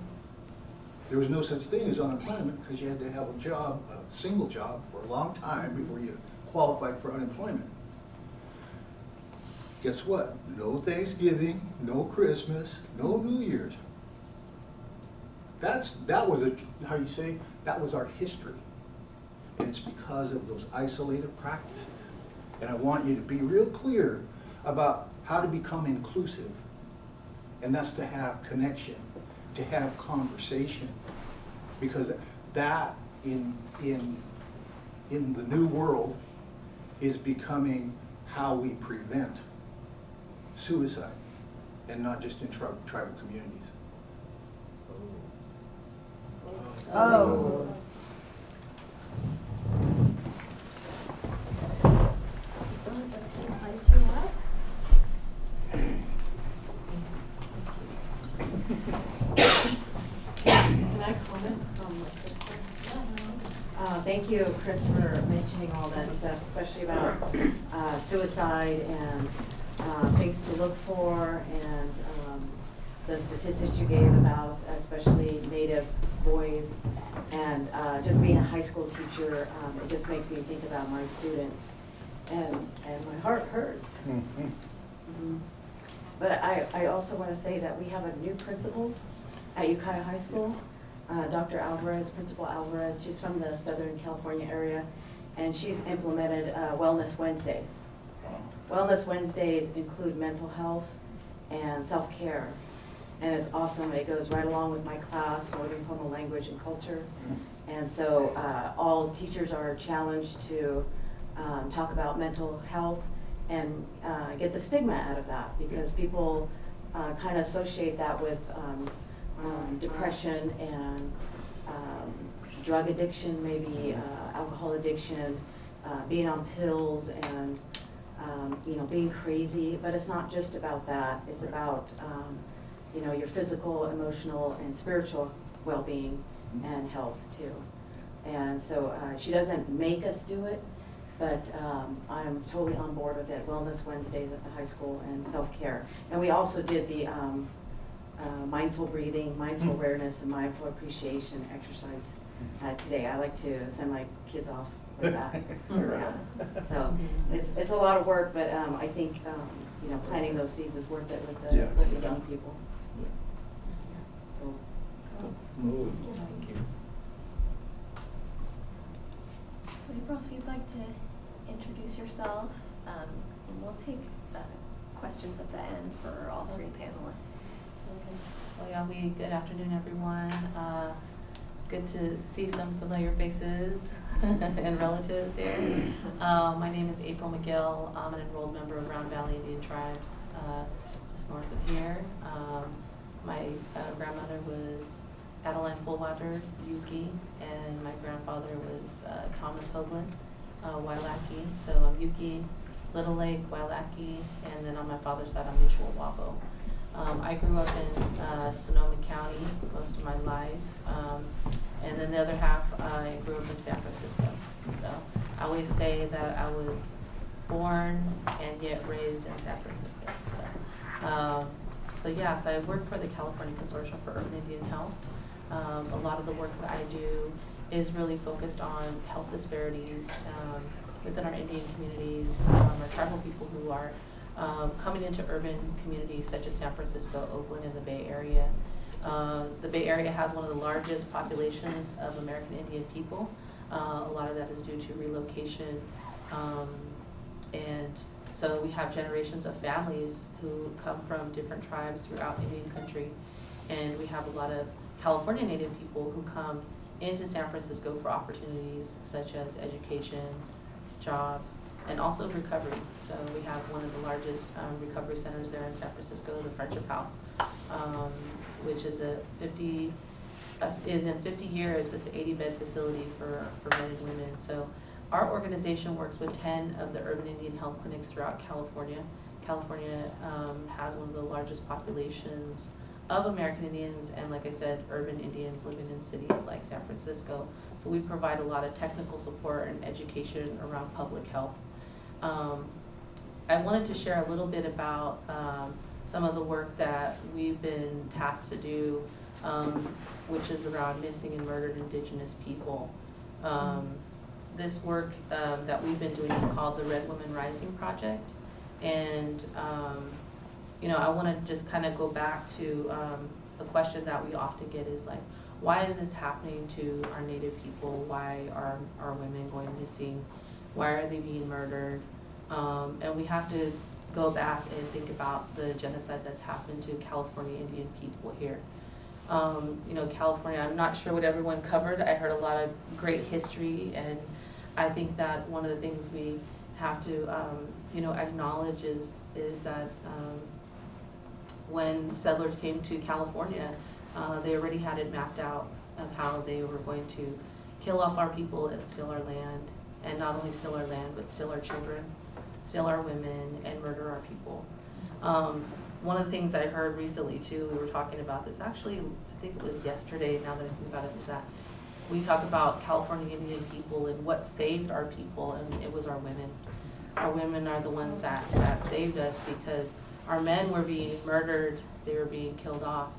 there was no such thing as unemployment because you had to have a job, a single job, for a long time before you qualified for unemployment. Guess what? No Thanksgiving, no Christmas, no New Year's. That was that was our history. And it's because of those isolated practices. And I want you to be real clear about how to become inclusive. And that's to have connection, to have conversation. Because that in the new world is becoming how we prevent suicide, and not just in tribal communities. Oh. Can I comment from Chris? Thank you, Chris, for mentioning all that stuff, especially about suicide and things to look for, and the statistics you gave about especially Native boys, and just being a high school teacher, it just makes me think about my students, and my heart hurts. But I also want to say that we have a new principal at Ukiah High School, Dr. Alvarez, Principal Alvarez. She's from the Southern California area, and she's implemented Wellness Wednesdays. Wellness Wednesdays include mental health and self-care, and it's awesome. It goes right along with my class, Northern Pomo Language and Culture, and so all teachers are challenged to talk about mental health and get the stigma out of that, because people kind of associate that with depression and drug addiction, maybe alcohol addiction, being on pills, and being crazy. But it's not just about that. It's about your physical, emotional, and spiritual well-being and health too. And so she doesn't make us do it, but I'm totally on board with it. Wellness Wednesdays at the high school and self-care. And we also did the mindful breathing, mindful awareness, and mindful appreciation exercise today. I like to send my kids off with that around. So it's a lot of work, but I think planting those seeds is worth it with the young people. So, Ooh, thank you. So April, if you'd like to introduce yourself, and we'll take questions at the end for all three panelists. Okay. Well, yeah, good afternoon, everyone. Good to see some familiar faces and relatives here. My name is April McGill. I'm an enrolled member of Round Valley Indian Tribes, just north of here. My grandmother was Adeline Fullwater Yuki, and my grandfather was Thomas Hoagland, Wailaki. So I'm Yuki, Little Lake, Wailaki, and then on my father's side, I'm Mutual Wabo. I grew up in Sonoma County most of my life, and then the other half I grew up in San Francisco. So I always say that I was born and yet raised in San Francisco. So I work for the California Consortium for Urban Indian Health. A lot of the work that I do is really focused on health disparities within our Indian communities, our tribal people who are coming into urban communities such as San Francisco, Oakland, and the Bay Area. The Bay Area has one of the largest populations of American Indian people. A lot of that is due to relocation. And so we have generations of families who come from different tribes throughout Indian country. And we have a lot of California Native people who come into San Francisco for opportunities such as education, jobs, and also recovery. So we have one of the largest recovery centers there in San Francisco, the Friendship House, which is in 50 years, but it's an 80-bed facility for men and women. So our organization works with 10 of the urban Indian health clinics throughout California. California has one of the largest populations of American Indians, and like I said, urban Indians living in cities like San Francisco. So we provide a lot of technical support and education around public health. I wanted to share a little bit about some of the work that we've been tasked to do, which is around missing and murdered Indigenous people. This work that we've been doing is called the Red Women Rising Project. And I want to just kind of go back to a question that we often get is like, why is this happening to our Native people? Why are our women going missing? Why are they being murdered? And we have to go back and think about the genocide that's happened to California Indian people here. California, I'm not sure what everyone covered. I heard a lot of great history, and I think that one of the things we have to, acknowledge is that when settlers came to California, they already had it mapped out of how they were going to kill off our people and steal our land, and not only steal our land, but steal our children, steal our women, and murder our people. One of the things I heard recently too, we were talking about this, actually, I think it was yesterday, now that I think about it, is that we talk about California Indian people and what saved our people, and it was our women. Our women are the ones that saved us, because our men were being murdered, they were being killed off.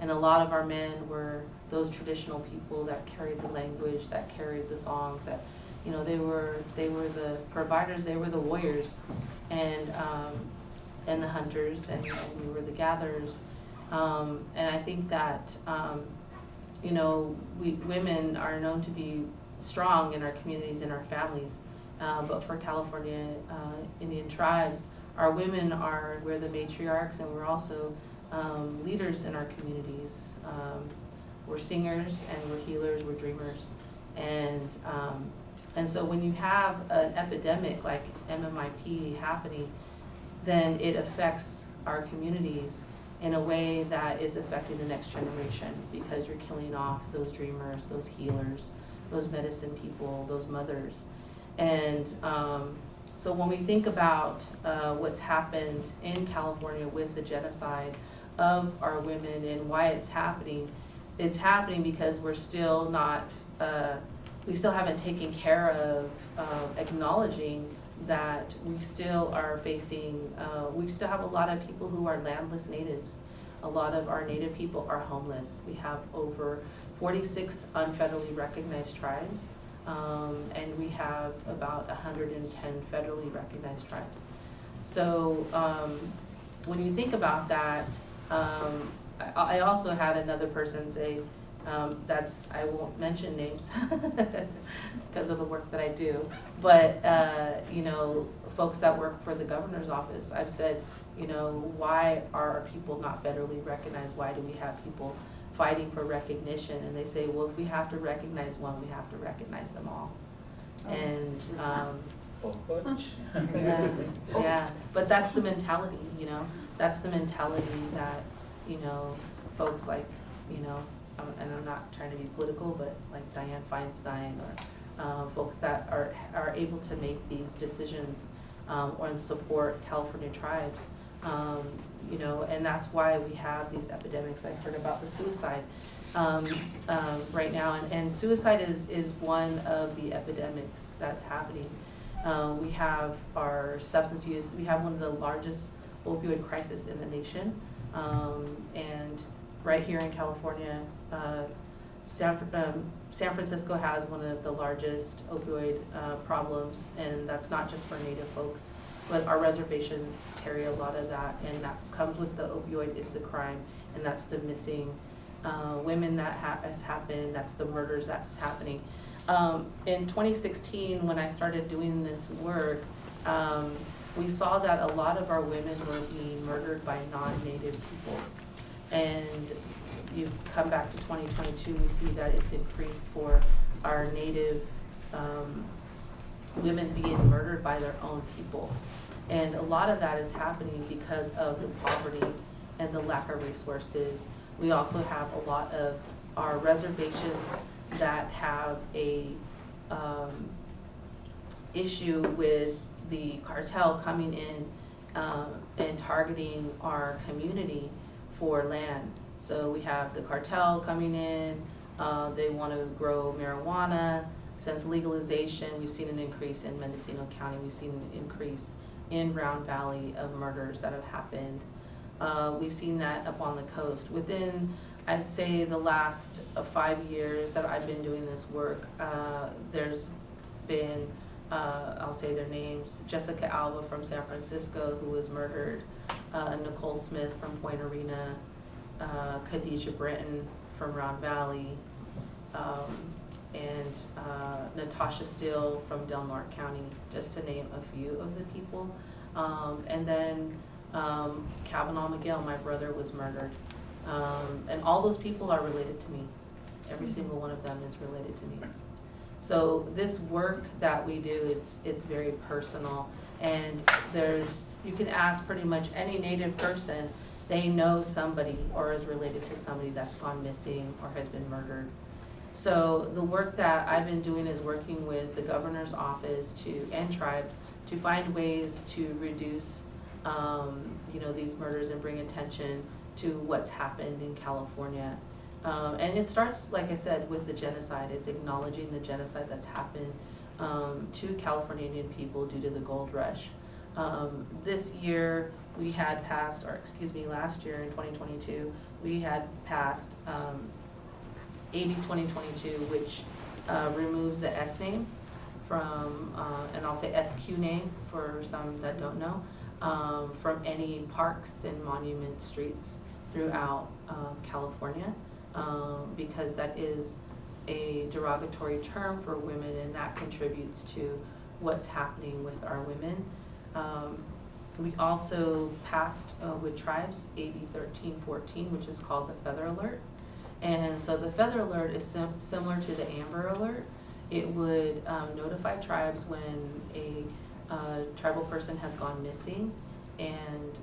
And a lot of our men were those traditional people that carried the language, that carried the songs, that, they were the providers, they were the warriors, and the hunters, and we were the gatherers. And I think that, we women are known to be strong in our communities and our families, but for California Indian tribes, our women we're the matriarchs, and we're also leaders in our communities. We're singers, and we're healers, we're dreamers. And so when you have an epidemic like MMIP happening, then it affects our communities in a way that is affecting the next generation, because you're killing off those dreamers, those healers, those medicine people, those mothers. And so when we think about what's happened in California with the genocide of our women and why it's happening because we're still not, we still haven't taken care of acknowledging that we still are facing, we still have a lot of people who are landless natives. a lot of our Native people are homeless. We have over 46 unfederally recognized tribes, and we have about 110 federally recognized tribes. So when you think about that, I also had another person say, I won't mention names because of the work that I do, but you know, folks that work for the governor's office, I've said, you know, why are our people not federally recognized? Why do we have people fighting for recognition? And they say, well, if we have to recognize one, we have to recognize them all. And yeah, but that's the mentality, you know, that's the mentality that, you know, folks like, you know, and I'm not trying to be political, but like Dianne Feinstein or folks that are able to make these decisions or support California tribes, you know, and that's why we have these epidemics. I heard about the suicide right now, and suicide is one of the epidemics that's happening. We have our substance use, we have one of the largest opioid crisis in the nation, and right here in California, San Francisco has one of the largest opioid problems, and that's not just for Native folks, but our reservations carry a lot of that, and that comes with the opioid is the crime, and that's the missing women that has happened, that's the murders that's happening. In 2016, when I started doing this work, we saw that a lot of our women were being murdered by non-Native people. And you come back to 2022, we see that it's increased for our Native women being murdered by their own people. And a lot of that is happening because of the poverty and the lack of resources. We also have a lot of our reservations that have a issue with the cartel coming in and targeting our community for land. So we have the cartel coming in, they want to grow marijuana. Since legalization, we've seen an increase in Mendocino County, we've seen an increase in Round Valley of murders that have happened. We've seen that up on the coast. Within, I'd say, the last 5 years that I've been doing this work, there's been, I'll say their names, Jessica Alba from San Francisco, who was murdered, Nicole Smith from Point Arena, Khadijah Britton from Round Valley, and Natasha Steele from Del Norte County, just to name a few of the people. And then Kavanaugh Miguel, my brother, was murdered. And all those people are related to me. Every single one of them is related to me. So this work that we do, it's very personal, and you can ask pretty much any Native person, they know somebody or is related to somebody that's gone missing or has been murdered. So the work that I've been doing is working with the governor's office and tribes to find ways to reduce you know, these murders and bring attention to what's happened in California. And it starts, like I said, with the genocide, is acknowledging the genocide that's happened to California Indian people due to the gold rush. This year we had passed, or excuse me, last year in 2022, we had passed AB 2022, which removes the S name from, and I'll say SQ name for some that don't know, from any parks and monument streets throughout California, because that is a derogatory term for women, and that contributes to what's happening with our women. We also passed with tribes AB 1314, which is called the Feather Alert. And so the Feather Alert is similar to the Amber Alert. It would notify tribes when a tribal person has gone missing, and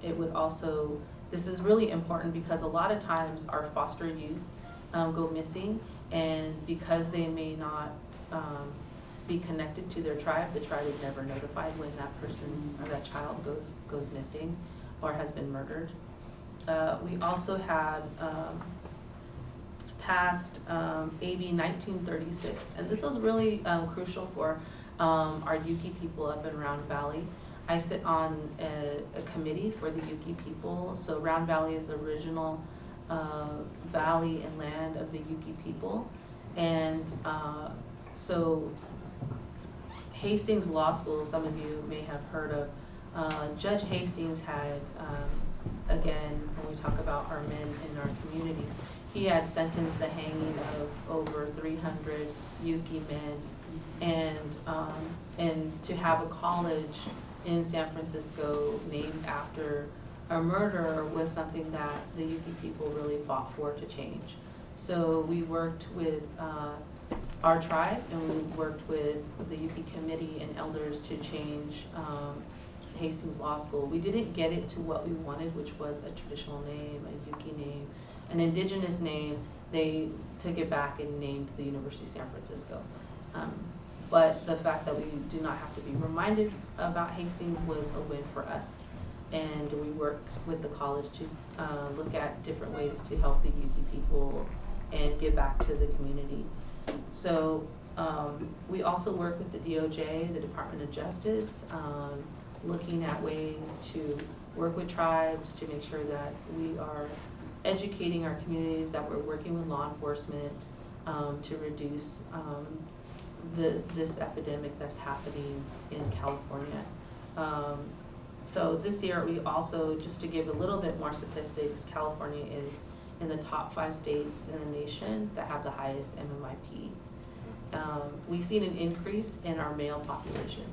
it would also, this is really important because a lot of times our foster youth go missing, and because they may not be connected to their tribe, the tribe is never notified when that person or that child goes missing or has been murdered. We also had passed AB 1936, and this was really crucial for our Yuki people up in Round Valley. I sit on a committee for the Yuki people. So Round Valley is the original valley and land of the Yuki people. And so Hastings Law School, some of you may have heard of, Judge Hastings had, again, when we talk about our men in our community, he had sentenced the hanging of over 300 Yuki men, and to have a college in San Francisco named after a murder was something that the Yuki people really fought for to change. So we worked with our tribe, and we worked with the Yuki committee and elders to change Hastings Law School. We didn't get it to what we wanted, which was a traditional name, a Yuki name, an indigenous name. They took it back and named the University of San Francisco. But the fact that we do not have to be reminded about Hastings was a win for us. And we worked with the college to look at different ways to help the Yuki people and give back to the community. So we also work with the DOJ, the Department of Justice, looking at ways to work with tribes to make sure that we are educating our communities, that we're working with law enforcement to reduce this epidemic that's happening in California. So this year we also, just to give a little bit more statistics, California is in the top 5 states in the nation that have the highest MMIP. We've seen an increase in our male population.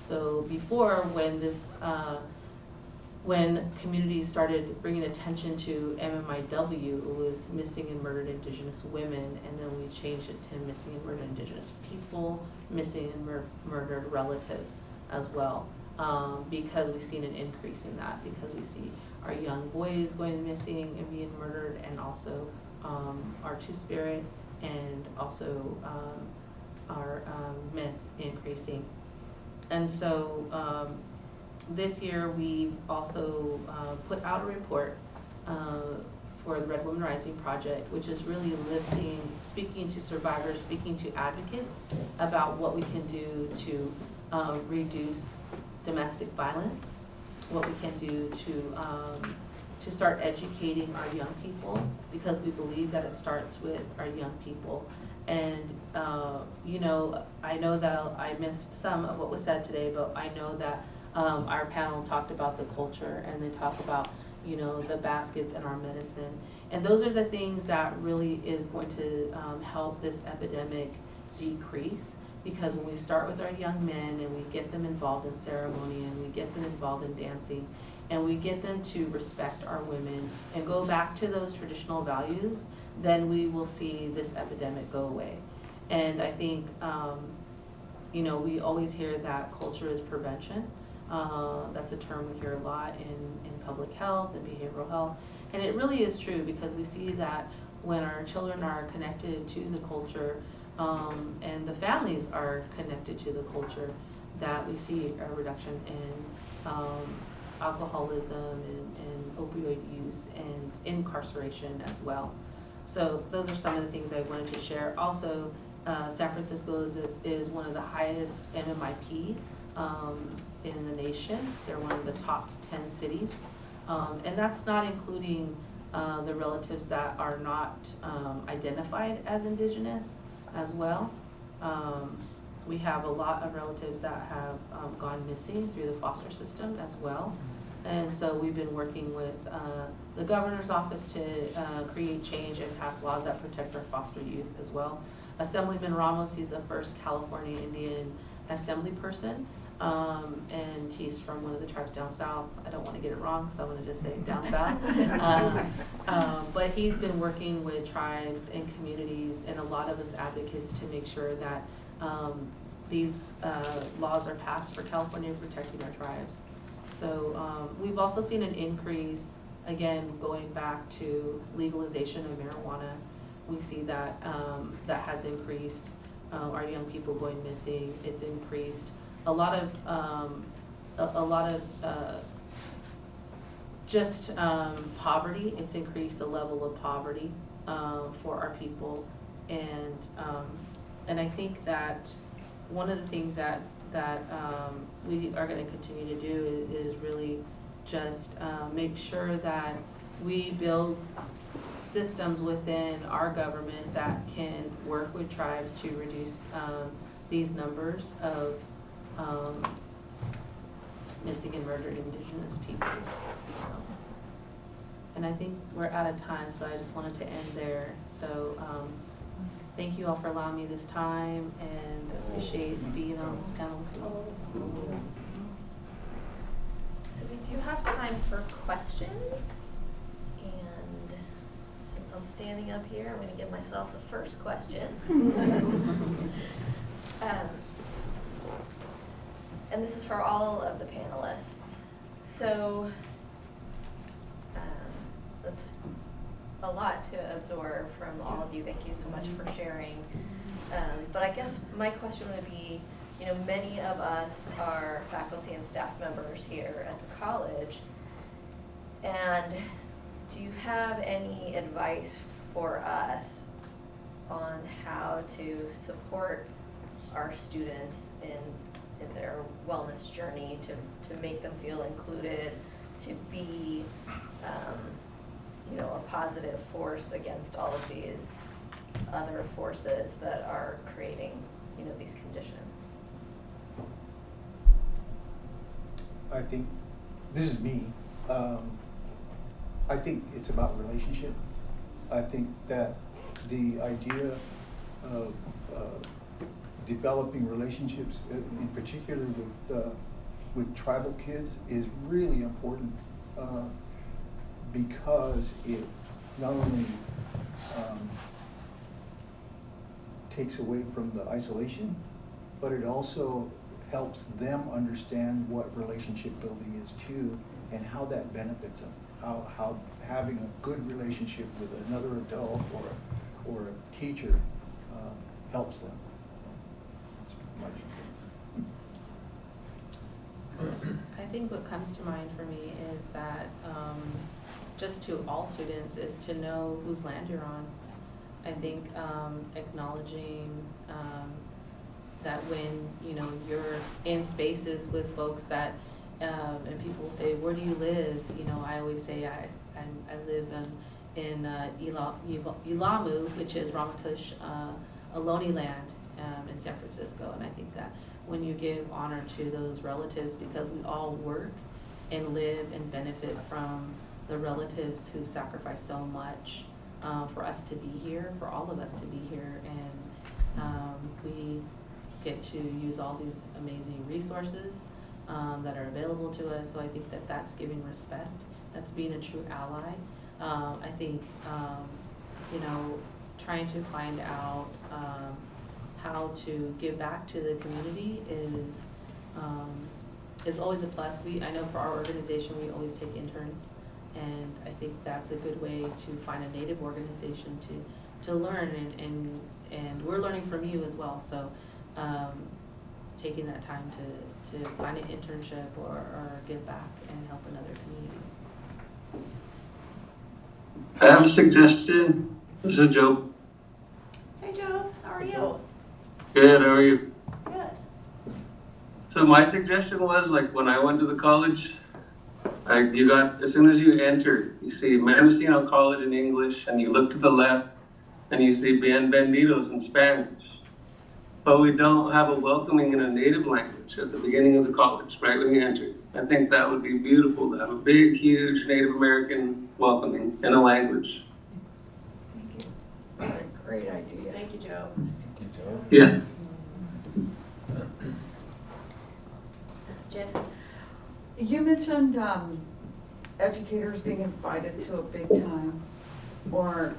So before, when communities started bringing attention to MMIW, it was missing and murdered Indigenous women, and then we changed it to missing and murdered Indigenous people, missing and murdered relatives as well, because we've seen an increase in that, because we see our young boys going missing and being murdered, and also our Two-Spirit, and also our men increasing. And so this year we've also put out a report for the Red Women Rising Project, which is really speaking to survivors, speaking to advocates about what we can do to reduce domestic violence, what we can do to start educating our young people, because we believe that it starts with our young people. And you know, I know that I missed some of what was said today, but I know that our panel talked about the culture, and they talk about, you know, the baskets and our medicine. And those are the things that really is going to help this epidemic decrease, because when we start with our young men and we get them involved in ceremony, and we get them involved in dancing, and we get them to respect our women and go back to those traditional values, then we will see this epidemic go away. And I think, you know, we always hear that culture is prevention. That's a term we hear a lot in public health and behavioral health. And it really is true, because we see that when our children are connected to the culture, and the families are connected to the culture, that we see a reduction in alcoholism and opioid use and incarceration as well. So those are some of the things I wanted to share. Also, San Francisco is one of the highest MMIP in the nation. They're one of the top 10 cities. And that's not including the relatives that are not identified as Indigenous as well. We have a lot of relatives that have gone missing through the foster system as well. And so we've been working with the governor's office to create change and pass laws that protect our foster youth as well. Assemblyman Ramos, he's the first California Indian assembly person, and he's from one of the tribes down south. I don't want to get it wrong, so I'm going to just say down south. But he's been working with tribes and communities and a lot of us advocates to make sure that these laws are passed for California protecting our tribes. So we've also seen an increase, again, going back to legalization of marijuana. We see that that has increased. Our young people going missing, it's increased. A lot of just poverty. It's increased the level of poverty for our people, and I think that one of the things that that we are going to continue to do is really just make sure that we build systems within our government that can work with tribes to reduce these numbers of missing and murdered Indigenous peoples. So, and I think we're out of time, so I just wanted to end there. So thank you all for allowing me this time, and appreciate being on this panel with you. So we do have time for questions, and since I'm standing up here, I'm going to give myself the first question. And this is for all of the panelists. So that's a lot to absorb from all of you. Thank you so much for sharing. But I guess my question would be, you know, many of us are faculty and staff members here at the college, and do you have any advice for us on how to support our students in their wellness journey, to make them feel included, to be you know, a positive force against all of these other forces that are creating, you know, these conditions? I think, this is me, I think it's about relationship. I think that the idea of developing relationships, in particular with tribal kids, is really important, because it not only takes away from the isolation, but it also helps them understand what relationship building is too, and how that benefits them. How having a good relationship with another adult or a teacher helps them. I think what comes to mind for me is that just to all students is to know whose land you're on. I think acknowledging that when, you know, you're in spaces with folks that and people will say, where do you live? You know, I always say I live in Ilamu, which is Ramaytush Ohlone land in San Francisco. And I think that when you give honor to those relatives, because we all work and live and benefit from the relatives who sacrifice so much for us to be here, for all of us to be here, and we get to use all these amazing resources that are available to us. So I think that that's giving respect, that's being a true ally. I think, you know, trying to find out how to give back to the community is always a plus. I know for our organization, we always take interns, and I think that's a good way to find a Native organization to learn, and we're learning from you as well. So taking that time to find an internship or give back and help another community. I have a suggestion. This is Joe. Hey Joe, how are you? Good, how are you? Good. So my suggestion was, like, when I went to the college, you got, as soon as you enter, you see Mendocino College in English, and you look to the left, and you see Bienvenidos in Spanish. But we don't have a welcoming in a native language at the beginning of the college, right when you enter. I think that would be beautiful to have a big, huge Native American welcoming in a language. Thank you. What a great idea. Thank you, Joe. Yeah. Janice? You mentioned educators being invited to a big time, or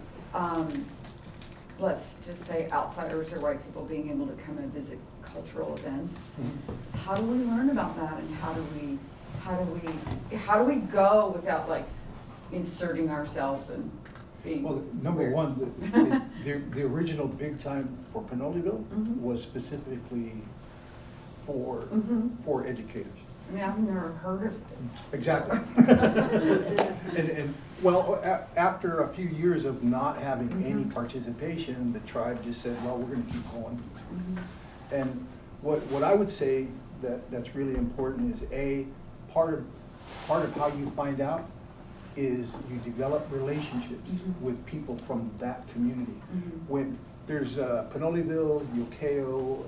let's just say outsiders or white people being able to come and visit cultural events. Mm-hmm. How do we learn about that, and how do we go without like inserting ourselves and being Well, number weird? one, the original big time for Pinoleville Mhm. was specifically for educators. I mean, I've never heard of it. Exactly. And well, after a few years of not having any participation, the tribe just said, well, we're gonna keep going. And what I would say that's really important is part of how you find out is you develop relationships with people from that community. When there's Pinoleville, Yokeo,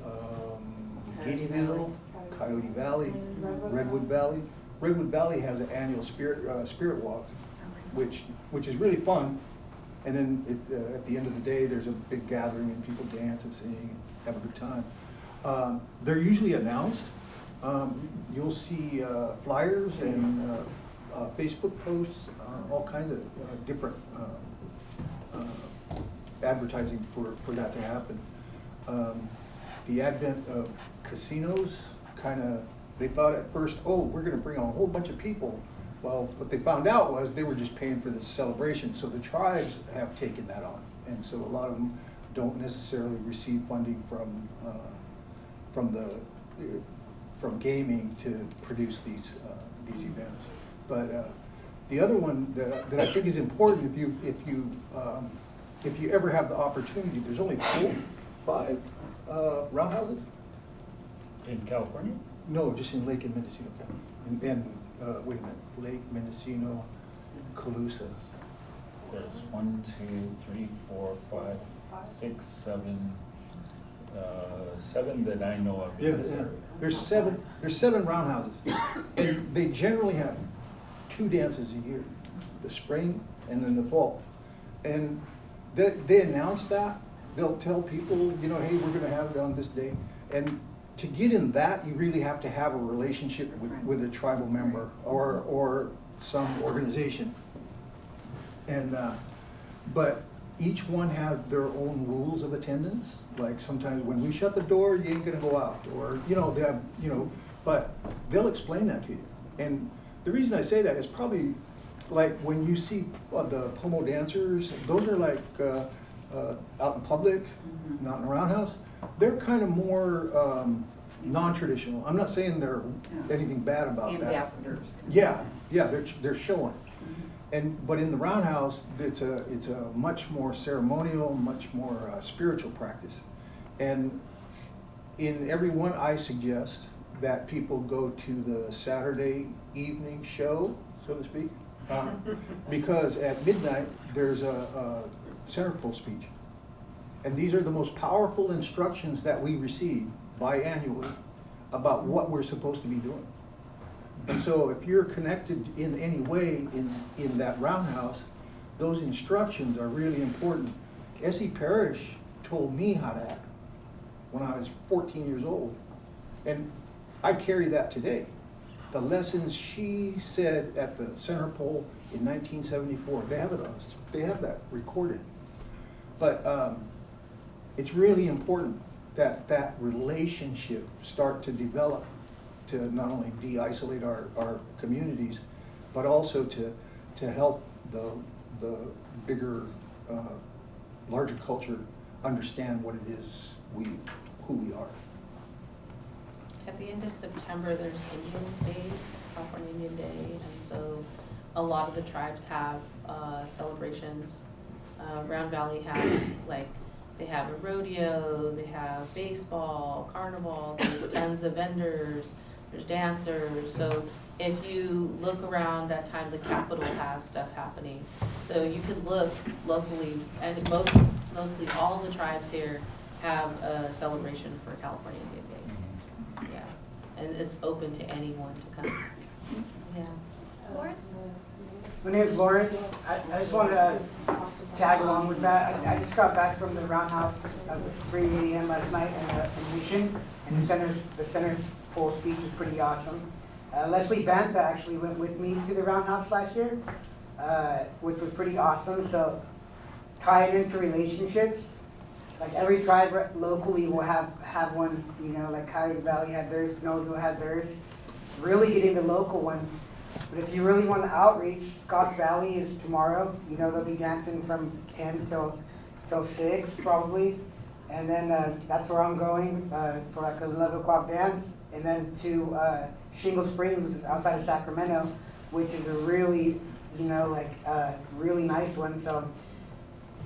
Gaityville, Coyote Valley, Redwood Valley. Redwood Valley has an annual spirit walk, which is really fun. And then at the end of the day, there's a big gathering and people dance and sing and have a good time. They're usually announced. You'll see flyers and Facebook posts, all kinds of different advertising for that to happen. The advent of casinos they thought at first, oh, we're gonna bring a whole bunch of people. Well, what they found out was they were just paying for this celebration, so the tribes have taken that on. And so a lot of them don't necessarily receive funding from gaming to produce these events. But the other one that I think is important, if you ever have the opportunity, there's only 5 roundhouses. In California? No, just in Lake and Mendocino County. And wait a minute, Lake, Mendocino, Colusa. There's 1, 2, 3, 4, 5, 6, 7, 7 that I know of in this area. There's 7 roundhouses. And they generally have 2 dances a year, the spring and then the fall. And they announce that. They'll tell people, hey, we're gonna have it on this day. And to get in that, you really have to have a relationship with a tribal member or some organization. And but each one has their own rules of attendance. Like sometimes when we shut the door, you ain't gonna go out, or they have but they'll explain that to you. And the reason I say that is probably like when you see the pomo dancers, those are like out in public, not in a roundhouse. They're kind of more non-traditional. I'm not saying they're anything bad about Ambassadors. that. Yeah, they're showing. But in the roundhouse, it's a much more ceremonial, much more spiritual practice. And in every one, I suggest that people go to the Saturday evening show, so to speak, because at midnight there's a center pole speech. And these are the most powerful instructions that we receive biannually about what we're supposed to be doing. And so if you're connected in any way in that roundhouse, those instructions are really important. S.E. Parrish told me how to act when I was 14 years old. And I carry that today. The lessons she said at the center pole in 1974, they have that recorded. But it's really important that relationship start to develop to not only de-isolate our communities, but also to help the bigger, larger culture understand what it is who we are. At the end of September, there's Indian Days, California Indian Day, and so a lot of the tribes have celebrations. Round Valley has they have a rodeo, they have baseball, carnival, there's tons of vendors, there's dancers. So if you look around that time, the Capitol has stuff happening. So you can look locally, and mostly all the tribes here have a celebration for California Indian Day. Yeah, and it's open to anyone to come. Yeah. Lawrence? My name is Lawrence. I just wanted to tag along with that. I just got back from the roundhouse at 3 a.m. last night in Mission, and the center's full speech is pretty awesome. Leslie Banta actually went with me to the roundhouse last year, which was pretty awesome. So tied into relationships, like every tribe locally will have one, like Coyote Valley had theirs, Pinoleville had theirs. Really getting the local ones. But if you really want to outreach, Scotts Valley is tomorrow. They'll be dancing from 10 till 6 probably. And then that's where I'm going for like an 11 o'clock dance. And then to Shingle Springs, which is outside of Sacramento, which is a really, really nice one. So,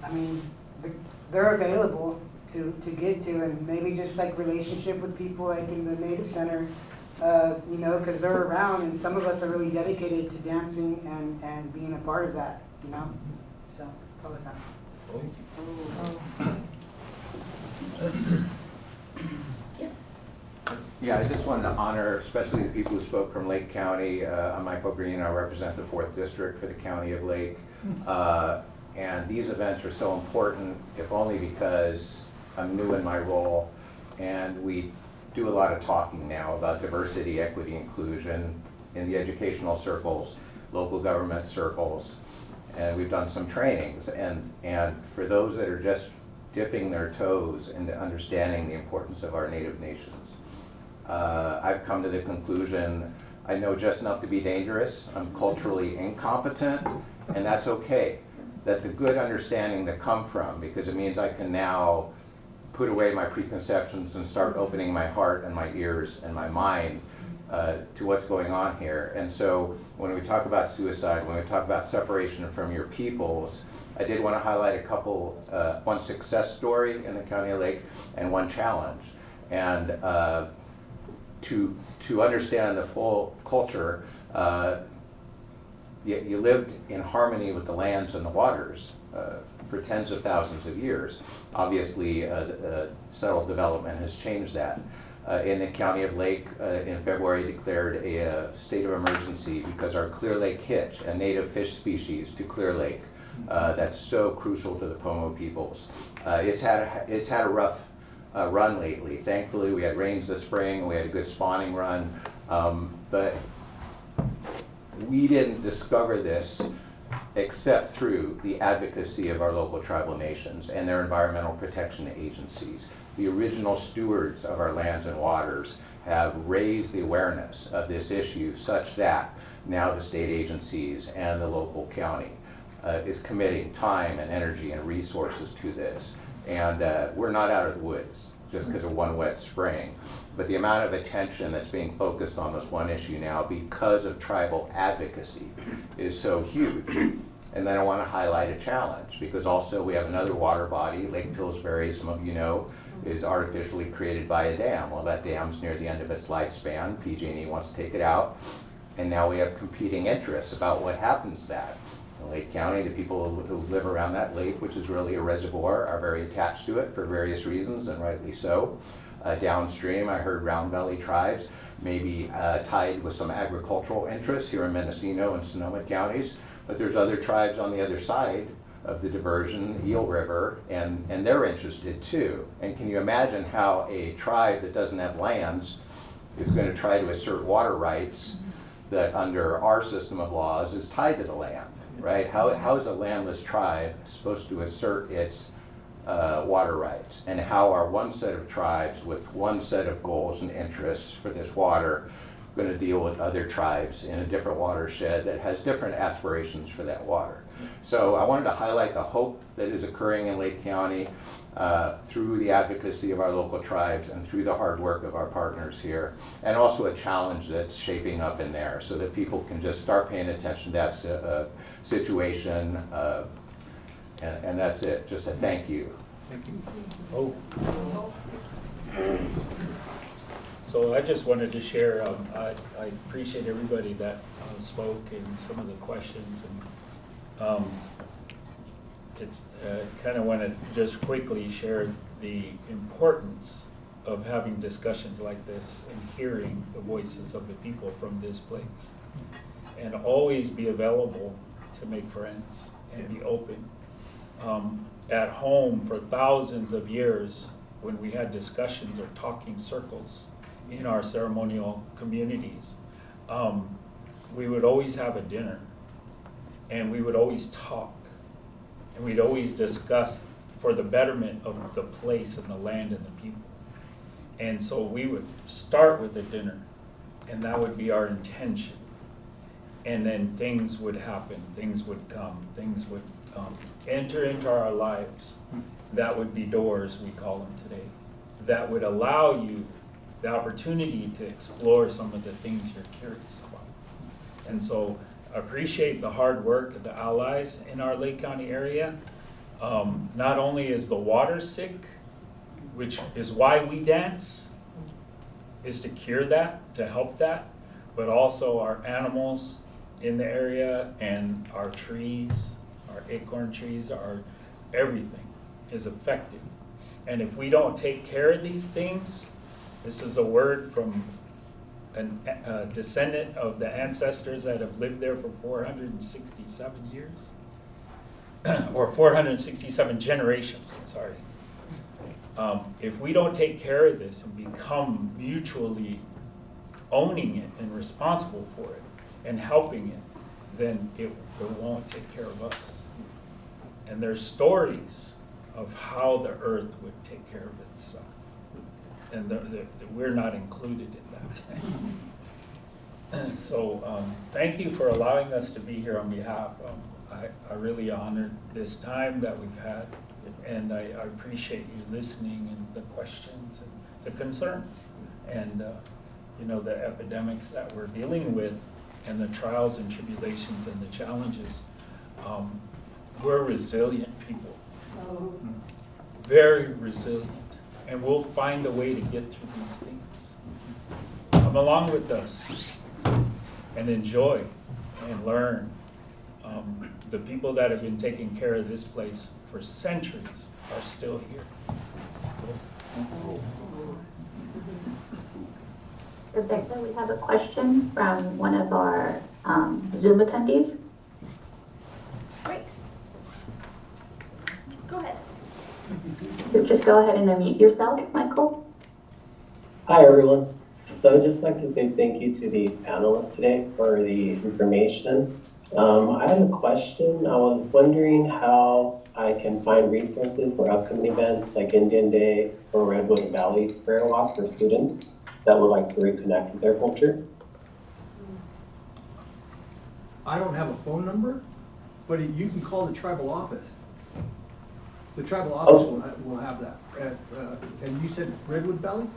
I mean, they're available to get to, and maybe just like relationship with people like in the Native Center, you know, because they're around, and some of us are really dedicated to dancing and being a part of that, you know. So that's all I got. Yes. Yeah, I just wanted to honor especially the people who spoke from Lake County. I'm Michael Green, I represent the 4th District for the County of Lake. And these events are so important, if only because I'm new in my role, and we do a lot of talking now about diversity, equity, inclusion in the educational circles, local government circles, and we've done some trainings. And for those that are just dipping their toes into understanding the importance of our native nations, I've come to the conclusion I know just enough to be dangerous. I'm culturally incompetent, and that's okay. That's a good understanding to come from, because it means I can now put away my preconceptions and start opening my heart and my ears and my mind to what's going on here. And so when we talk about suicide, when we talk about separation from your peoples, I did want to highlight a couple, one success story in the County of Lake and one challenge. And to understand the full culture, you lived in harmony with the lands and the waters for tens of thousands of years. Obviously, settled development has changed that. In the County of Lake, in February, declared a state of emergency because our Clear Lake hitch, a native fish species to Clear Lake, that's so crucial to the Pomo peoples. It's had a rough run lately. Thankfully, we had rains this spring. We had a good spawning run, but we didn't discover this except through the advocacy of our local tribal nations and their environmental protection agencies. The original stewards of our lands and waters have raised the awareness of this issue such that now the state agencies and the local county is committing time and energy and resources to this. And we're not out of the woods just because of one wet spring. But the amount of attention that's being focused on this one issue now because of tribal advocacy is so huge. And then I want to highlight a challenge, because also we have another water body, Lake Pillsbury, some of you know, is artificially created by a dam. Well, that dam's near the end of its lifespan. PG&E wants to take it out. And now we have competing interests about what happens to that. In Lake County, the people who live around that lake, which is really a reservoir, are very attached to it for various reasons, and rightly so. Downstream, I heard Round Valley tribes maybe tied with some agricultural interests here in Mendocino and Sonoma counties, but there's other tribes on the other side of the diversion, Eel River, and they're interested too. And can you imagine how a tribe that doesn't have lands is going to try to assert water rights that under our system of laws is tied to the land, right? How is a landless tribe supposed to assert its water rights? And how are one set of tribes with one set of goals and interests for this water going to deal with other tribes in a different watershed that has different aspirations for that water? So I wanted to highlight the hope that is occurring in Lake County through the advocacy of our local tribes and through the hard work of our partners here, and also a challenge that's shaping up in there so that people can just start paying attention to that situation. And that's it, just a thank you. Thank you. Oh. So I just wanted to share, I appreciate everybody that spoke and some of the questions. And it's kind of want to just quickly share the importance of having discussions like this and hearing the voices of the people from this place. And always be available to make friends and be open. At home for thousands of years, when we had discussions or talking circles in our ceremonial communities, we would always have a dinner, and we would always talk, and we'd always discuss for the betterment of the place and the land and the people. And so we would start with a dinner, and that would be our intention. And then things would happen, things would come, things would enter into our lives. That would be doors, we call them today, that would allow you the opportunity to explore some of the things you're curious about. And so appreciate the hard work of the allies in our Lake County area. Not only is the water sick, which is why we dance, is to cure that, to help that, but also our animals in the area and our trees, our acorn trees, our everything is affected. And if we don't take care of these things, this is a word from a descendant of the ancestors that have lived there for 467 years, or 467 generations, I'm sorry. If we don't take care of this and become mutually owning it and responsible for it and helping it, then it won't take care of us. And there's stories of how the earth would take care of itself. And we're not included in that. So thank you for allowing us to be here on behalf. I really honored this time that we've had, and I appreciate you listening and the questions and the concerns and you know, the epidemics that we're dealing with and the trials and tribulations and the challenges. We're resilient people, very resilient, and we'll find a way to get through these things. Come along with us and enjoy and learn. The people that have been taking care of this place for centuries are still here. Rebecca, we have a question from one of our Zoom attendees. Great. Go ahead. So just go ahead and unmute yourself, Michael. Hi, everyone. So I'd just like to say thank you to the panelists today for the information. I had a question. I was wondering how I can find resources for upcoming events like Indian Day or Redwood Valley Spirit Walk for students that would like to reconnect with their culture. I don't have a phone number, but you can call the tribal office. The tribal office will have that. And you said Redwood Valley?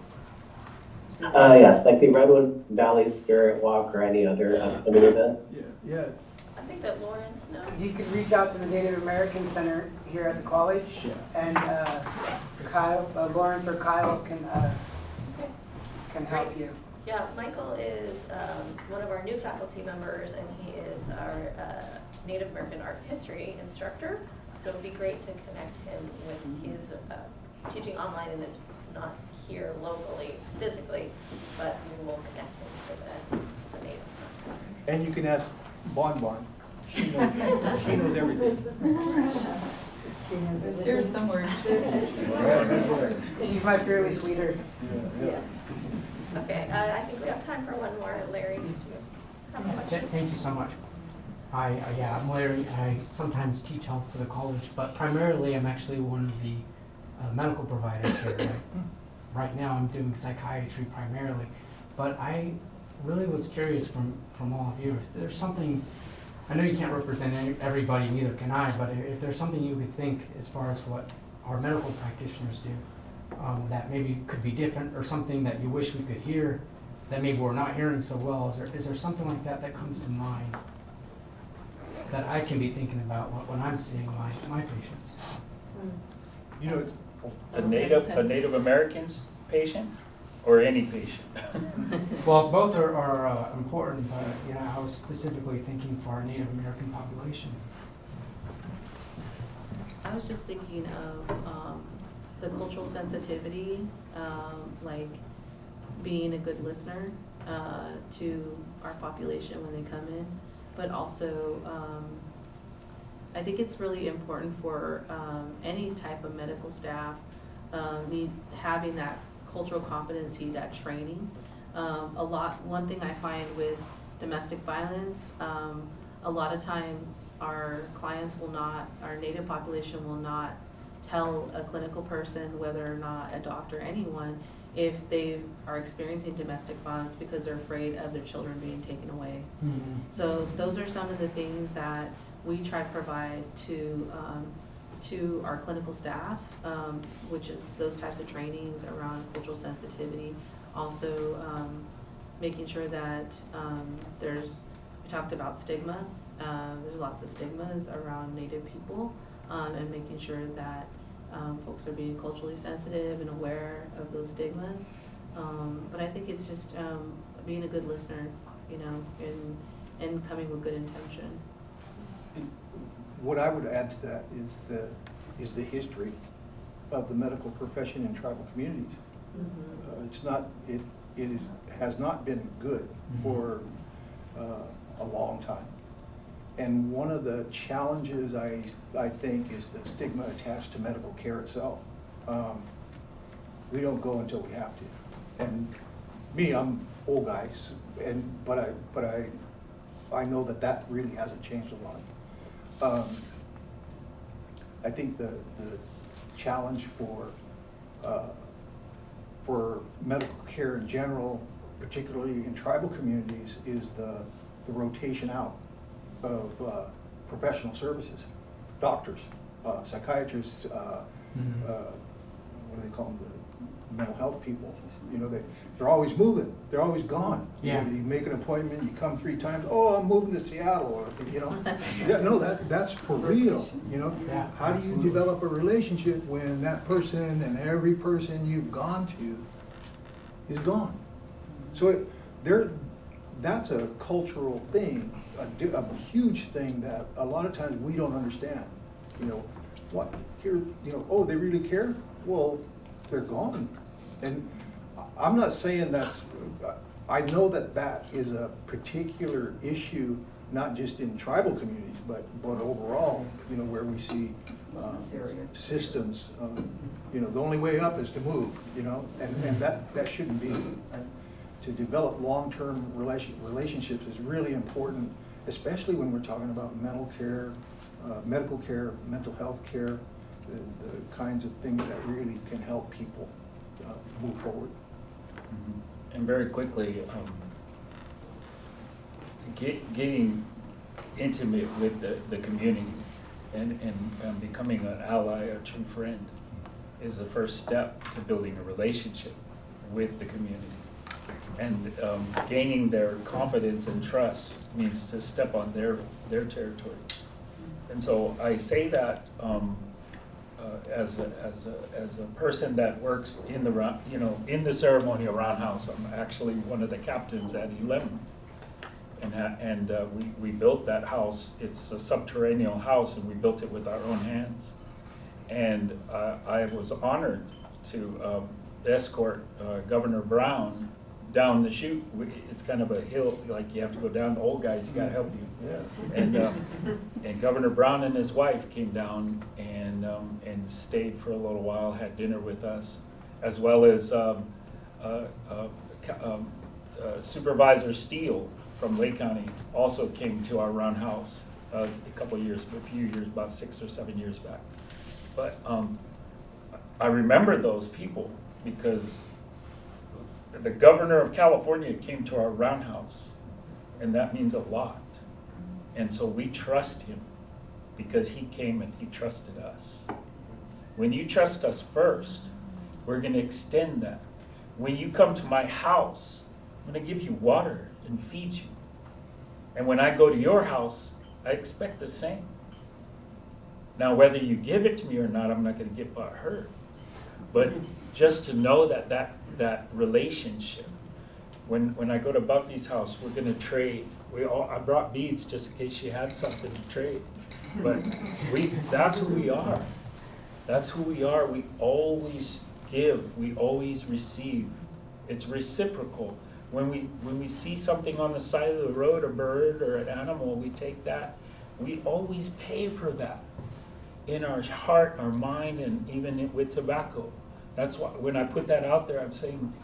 Yes, like the Redwood Valley Spirit Walk or any other upcoming events. Yeah. I think that Lawrence knows. You could reach out to the Native American Center here at the college, and Kyle, Lawrence or Kyle can help you. Yeah, Michael is one of our new faculty members, and he is our Native American art history instructor. So it'd be great to connect him with his teaching online, and is not here locally, physically, but we will connect him to the Native Center. And you can ask Bon Bon. She knows everything. Here's somewhere. She's my fearless leader. Yeah. Okay, I think we have time for one more. Larry, did you have a question? Thank you so much. I'm Larry. I sometimes teach health for the college, but primarily I'm actually one of the medical providers here. Right now I'm doing psychiatry primarily, but I really was curious from all of you, if there's something, I know you can't represent everybody, neither can I, but if there's something you could think as far as what our medical practitioners do, that maybe could be different, or something that you wish we could hear that maybe we're not hearing so well, is there something like that that comes to mind that I can be thinking about when I'm seeing my patients? You know, A Native Americans patient or any patient? Well, both are important, but I was specifically thinking for our Native American population. I was just thinking of the cultural sensitivity, like being a good listener to our population when they come in, but also I think it's really important for any type of medical staff having that cultural competency, that training. One thing I find with domestic violence, a lot of times our clients will not, our Native population will not tell a clinical person, whether or not a doctor, anyone, if they are experiencing domestic violence because they're afraid of their children being taken away. Mm-hmm. So those are some of the things that we try to provide to our clinical staff, which is those types of trainings around cultural sensitivity. Also, making sure that we talked about stigma. There's lots of stigmas around Native people, and making sure that Folks are being culturally sensitive and aware of those stigmas. But I think it's just being a good listener, you know, and coming with good intention. What I would add to that is the history of the medical profession in tribal communities. It's not, it has not been good for a long time. And one of the challenges I think is the stigma attached to medical care itself. We don't go until we have to. And me, I'm old guy, but I know that really hasn't changed a lot. I think the challenge for medical care in general, particularly in tribal communities, is the rotation out of professional services, doctors, psychiatrists, what do they call them, the mental health people. You know, they're always moving, they're always gone. Yeah. You make an appointment, you come 3 times, oh, I'm moving to Seattle, or, you know. Yeah, no, that's for real, you know. Yeah, How do you absolutely. develop a relationship when that person and every person you've gone to is gone? So that's a cultural thing, a huge thing that a lot of times we don't understand. You know, what, here, you know, oh, they really care? Well, they're gone. And I'm not saying I know that is a particular issue, not just in tribal communities, but overall, you know, where we see systems, you know, the only way up is to move, you know, and that shouldn't be. To develop long-term relationships is really important, especially when we're talking about medical care, mental health care, the kinds of things that really can help people move forward. And very quickly, getting intimate with the community and becoming an ally, a true friend, is the first step to building a relationship with the community. And gaining their confidence and trust means to step on their territory. And so I say that as a person that works in the ceremonial roundhouse. I'm actually one of the captains at 11, and we built that house. It's a subterranean house, and we built it with our own hands. And I was honored to escort Governor Brown down the chute. It's kind of a hill, like you have to go down. The old guys, you gotta help you. Yeah. And Governor Brown and his wife came down and stayed for a little while, had dinner with us, as well as Supervisor Steele from Lake County also came to our roundhouse a few years, about 6 or 7 years back. But I remember those people because the governor of California came to our roundhouse, and that means a lot. And so we trust him because he came and he trusted us. When you trust us first, we're going to extend that. When you come to my house, I'm going to give you water and feed you. And when I go to your house, I expect the same. Now, whether you give it to me or not, I'm not going to get hurt. But just to know that relationship. When I go to Buffy's house, we're going to trade. I brought beads just in case she had something to trade. But that's who we are. That's who we are. We always give. We always receive. It's reciprocal. When we see something on the side of the road, a bird or an animal, we take that. We always pay for that in our heart, our mind, and even with tobacco. That's why when I put that out there, I'm saying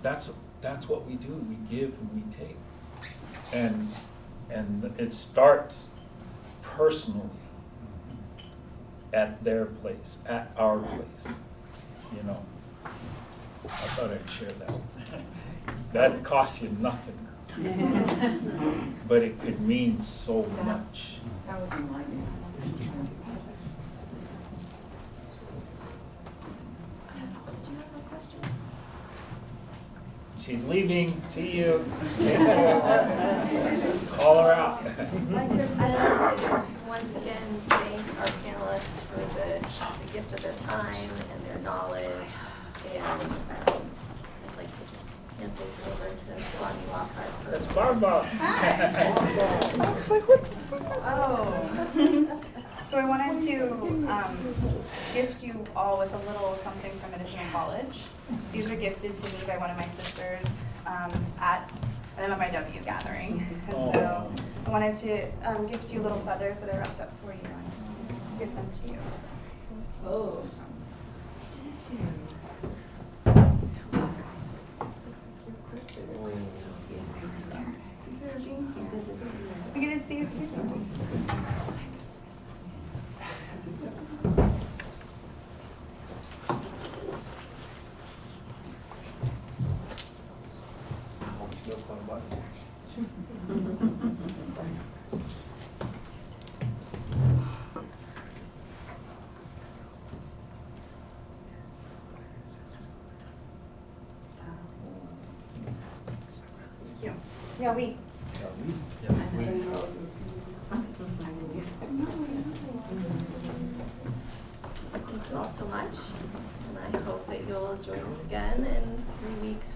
that's what we do. We give and we take, and it starts personally at their place, at our place. You know, I thought I'd share that. That costs you nothing, but it could mean so much. That was enlightening. Do you have more questions? She's leaving. See you. Call her out. I'd like to once again thank our panelists for the the gift of their time and their knowledge. And I'd like to just hand things over to Bonnie Lockhart. That's Barbara. Oh. So I wanted to gift you all with a little something from Medicinal College. These were gifted to me by one of my sisters at an MMIW gathering. And so I wanted to gift you little feathers that I wrapped up for you and give them to you. So. Oh. I'm going to see you too. Yeah, we. Thank you all so much, and I hope that you'll join us again in 3 weeks